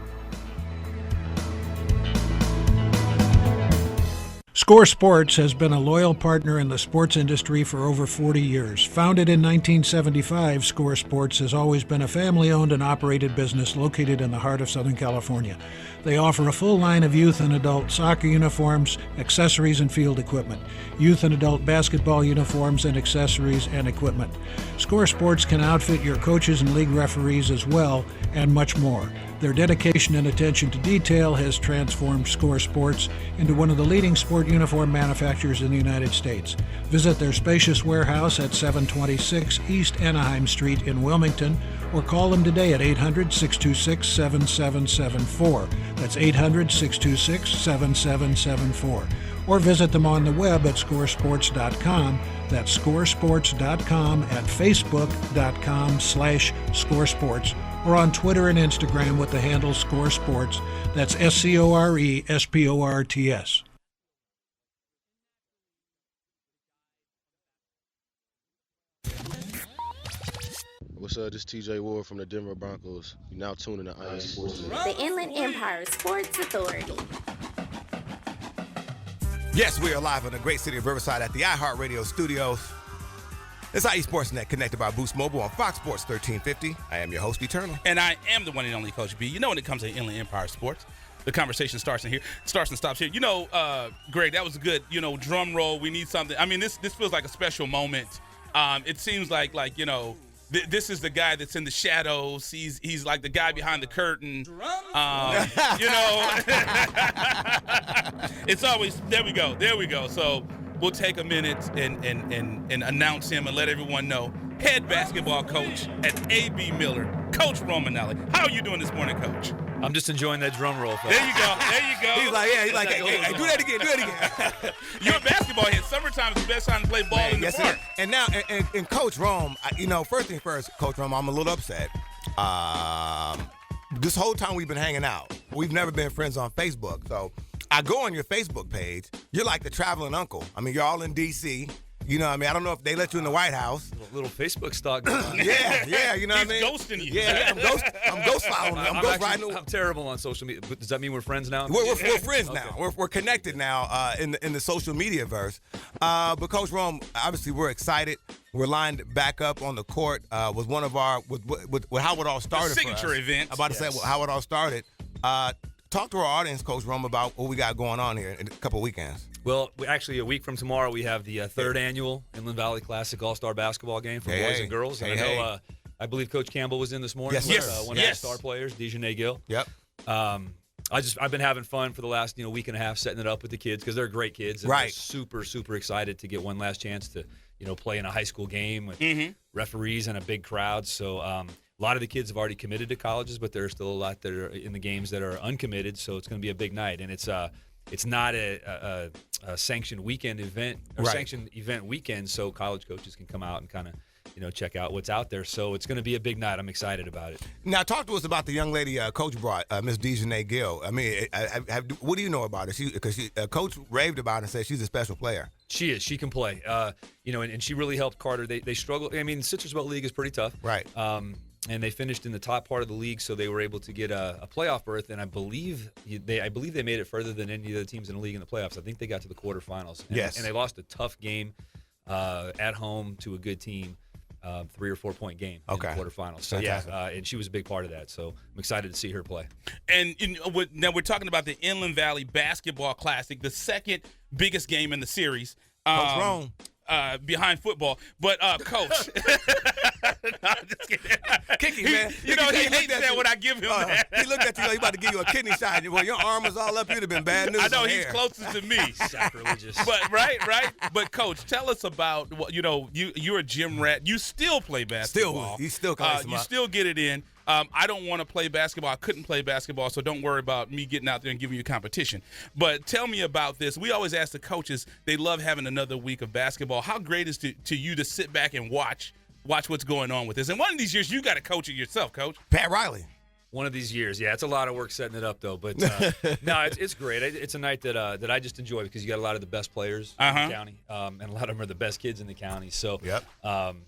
A: Score Sports has been a loyal partner in the sports industry for over 40 years. Founded in 1975, Score Sports has always been a family-owned and operated business located in the heart of Southern California. They offer a full line of youth and adult soccer uniforms, accessories, and field equipment, youth and adult basketball uniforms and accessories and equipment. Score Sports can outfit your coaches and league referees as well, and much more. Their dedication and attention to detail has transformed Score Sports into one of the leading sport uniform manufacturers in the United States. Visit their spacious warehouse at 726 East Anaheim Street in Wilmington, or call them today at 800-626-7774. That's 800-626-7774. Or visit them on the web at scoresports.com. That's scoresports.com, at facebook.com/scoresports, or on Twitter and Instagram with the handle Score Sports. That's SCORESPORTS.
C: What's up? This is TJ Ward from the Denver Broncos. You're now tuning to IE Sportsnet.
G: The Inland Empire Sports Authority.
E: Yes, we are live in the great city of Riverside at the iHeartRadio studios. It's IE Sportsnet connected by Boost Mobile on Fox Sports 1350. I am your host, Eternal.
F: And I am the one and only Coach B. When it comes to Inland Empire Sports, the conversation starts and stops here. Greg, that was a good, drum roll. We need something. I mean, this feels like a special moment. It seems like this is the guy that's in the shadows. He's like the guy behind the curtain. It's always there we go. So we'll take a minute and announce him and let everyone know. Head basketball coach at A.B. Miller, Coach Romagnoli. How are you doing this morning, Coach?
P: I'm just enjoying that drum roll. Fellas.
F: There you go.
E: He's like, hey, do that again.
F: You're a basketball head. Summertime is the best time to play ball in the park.
E: And now, and Coach Rome, first thing first, Coach Rome, I'm a little upset. This whole time we've been hanging out, we've never been friends on Facebook. So I go on your Facebook page. You're like the traveling uncle. I mean, you're all in D.C., I don't know if they let you in the White House.
P: Little Facebook stalk going on.
E: Yeah, you know what I mean?
F: He's ghosting you.
E: Yeah, I'm ghost following.
P: I'm terrible on social media. Does that mean we're friends now?
E: We're friends now. We're connected now in the social media verse. But Coach Rome, obviously we're excited. We're lined back up on the court with one of our with how it all started.
F: The signature event.
E: I'm about to say how it all started. Talk to our audience, Coach Rome, about what we got going on here in a couple of weekends.
P: Well, actually, a week from tomorrow, we have the third annual Inland Valley Classic All-Star Basketball game for boys and girls. And I know, I believe Coach Campbell was in this morning.
E: Yes.
P: One of the star players, Dejanay Gill.
E: Yep.
P: I've been having fun for the last week and a half setting it up with the kids because they're great kids. And they're super, super excited to get one last chance to play in a high school game with referees and a big crowd. So a lot of the kids have already committed to colleges, but there are still a lot that are in the games that are uncommitted. So it's going to be a big night, and it's not a sanctioned weekend event or sanctioned event weekend, so college coaches can come out and kind of check out what's out there. So it's going to be a big night. I'm excited about it.
E: Now, talk to us about the young lady Coach brought, Miss Dejanay Gill. I mean, what do you know about her? Because Coach raved about her and said she's a special player.
P: She is. She can play. And she really helped Carter. They struggled. I mean, Citrus Belt League is pretty tough.
E: Right.
P: And they finished in the top part of the league, so they were able to get a playoff berth. And I believe they made it further than any of the teams in the league in the playoffs. I think they got to the quarterfinals. And they lost a tough game at home to a good team. 3 or 4 point game in the quarterfinals. So and she was a big part of that. So I'm excited to see her play.
F: And now we're talking about the Inland Valley Basketball Classic, the second biggest game in the series.
E: Coach Rome.
F: Behind football, but Coach, no, I'm just kidding.
E: Kicking, man.
F: He hates that when I give him that.
E: He looked at you like he about to give you a kidney shot. Well, your arm was all up. You'd have been bad news.
F: I know he's closest to me.
P: Sacrilegious.
F: But right. But Coach, tell us about you're a gym rat. You still play basketball.
E: You still
F: get it in. I don't want to play basketball. I couldn't play basketball, so don't worry about me getting out there and giving you competition. But tell me about this. We always ask the coaches, they love having another week of basketball. How great is it to you to sit back and watch what's going on with this? And one of these years, you got to coach it yourself, Coach.
E: Pat Riley.
P: One of these years, yeah. It's a lot of work setting it up, though. But no, it's great. It's a night that I just enjoy because you got a lot of the best players in the county, and a lot of them are the best kids in the county. So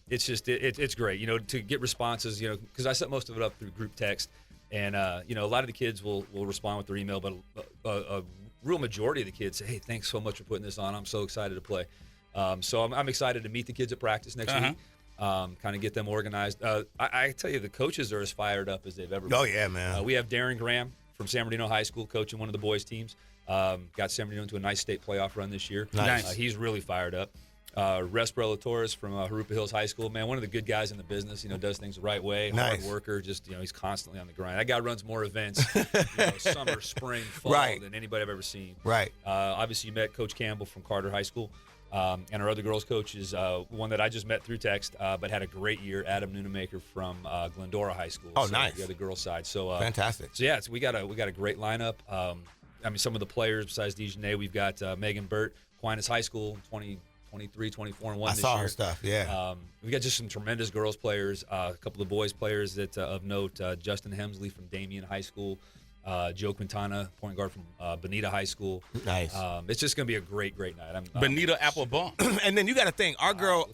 P: it's just it's great, to get responses, because I set most of it up through group text, and a lot of the kids will respond with their email, but a real majority of the kids say, "Hey, thanks so much for putting this on. I'm so excited to play." So I'm excited to meet the kids at practice next week. Kind of get them organized. I tell you, the coaches are as fired up as they've ever been.
E: Oh, yeah, man.
P: We have Darren Graham from San Bernardino High School coaching one of the boys' teams. Got San Bernardino into a nice state playoff run this year.
E: Nice.
P: He's really fired up. Respro Torres from Harupa Hills High School, man, one of the good guys in the business, does things the right way, hard worker, just, he's constantly on the grind. That guy runs more events, summer, spring, fall than anybody I've ever seen.
E: Right.
P: Obviously, you met Coach Campbell from Carter High School. And our other girls coach is one that I just met through text, but had a great year, Adam Nunemaker from Glendora High School.
E: Oh, nice.
P: The other girls side. So
E: fantastic.
P: So yeah, we got a great lineup. Some of the players besides Dejanay, we've got Megan Burt, Aquinas High School, 23, 24, and 1 this year.
E: I saw her stuff. Yeah.
P: We got just some tremendous girls players. A couple of boys players that of note: Justin Hemsley from Damien High School. Joe Quintana, point guard from Bonita High School.
E: Nice.
P: It's just going to be a great night.
F: Bonita Applebum.
E: And then you got to think, our girl,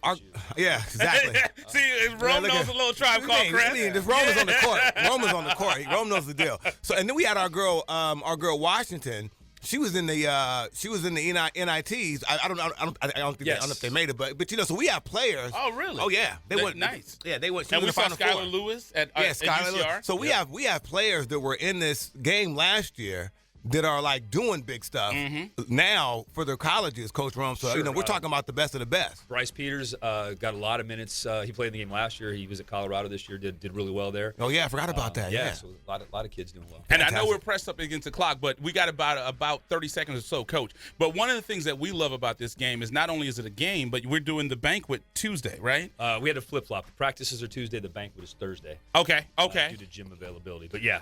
E: yeah, exactly.
F: See, Rome knows a little tribe called Crest.
E: Rome is on the court. Rome is on the court. Rome knows the deal. So, and then we had our girl Washington. She was in the NITs. I don't know if they made it, but so we have players.
F: Oh, really?
E: Oh, yeah. They went
F: nice.
E: Yeah, they went.
F: And we saw Skylar Lewis at
E: Skylar
F: UCR.
E: Lewis. So we have players that were in this game last year that are like doing big stuff now for their colleges, Coach Rome. So we're talking about the best of the best.
P: Bryce Peters got a lot of minutes. He played in the game last year. He was at Colorado this year. Did really well there.
E: Oh yeah, I forgot about that. Yeah,
P: so a lot of kids doing well.
F: And I know we're pressed up against the clock, but we got about 30 seconds or so, Coach. But one of the things that we love about this game is not only is it a game, but we're doing the banquet Tuesday, right?
P: We had to flip flop. Practices are Tuesday. The banquet is Thursday.
F: Okay.
P: Due to gym availability, but yeah.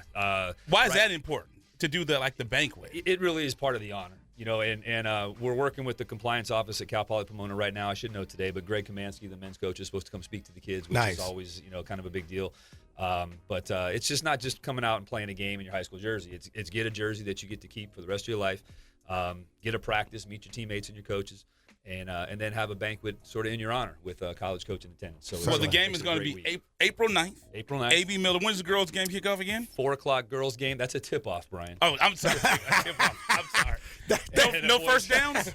F: Why is that important? To do the banquet.
P: It really is part of the honor, and we're working with the compliance office at Cal Poly Pomona right now. I should know today, but Greg Kamansky, the men's coach, is supposed to come speak to the kids, which is always, kind of a big deal. But it's just not just coming out and playing a game in your high school jersey. It's get a jersey that you get to keep for the rest of your life, get a practice, meet your teammates and your coaches, and then have a banquet sort of in your honor with a college coach in attendance. So
F: the game is going to be April 9th.
P: April 9th.
F: A.B. Miller. When's the girls' game kick off again?
P: 4 o'clock girls' game. That's a tip-off, Brian.
F: Oh, I'm sorry. I'm sorry. No first downs?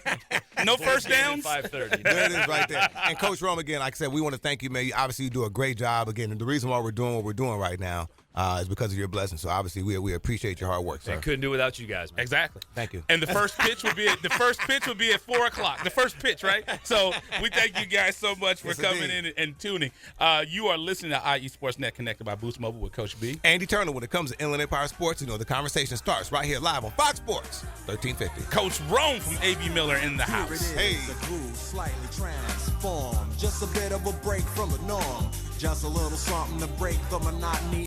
F: No first downs?
P: 5:30.
E: There it is right there. And Coach Rome, again, like I said, we want to thank you, man. Obviously, you do a great job. Again, and the reason why we're doing what we're doing right now, is because of your blessing. So obviously we appreciate your hard work, sir.
P: And couldn't do without you guys, man.
F: Exactly.
E: Thank you.
F: And the first pitch would be at 4:00. The first pitch, right? So we thank you guys so much for coming in and tuning. You are listening to IE Sportsnet Connected by Boost Mobile with Coach B.
E: Andy Turner. When it comes to Inland Empire Sports, the conversation starts right here live on Fox Sports 1350.
F: Coach Rome from A.B. Miller in the house.
O: Hey. The groove slightly transformed. Just a bit of a break from the norm. Just a little something to break the monotony.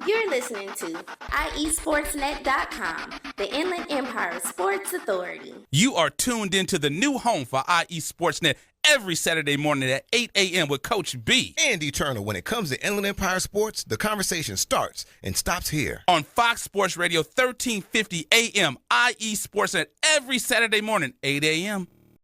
G: You're listening to IESportsNet.com, the Inland Empire Sports Authority.
F: You are tuned into the new home for IE Sportsnet every Saturday morning at 8 a.m. with Coach B.
E: Andy Turner. When it comes to Inland Empire Sports, the conversation starts and stops here.
F: On Fox Sports Radio 1350 a.m., IE Sportsnet every Saturday morning, 8 a.m.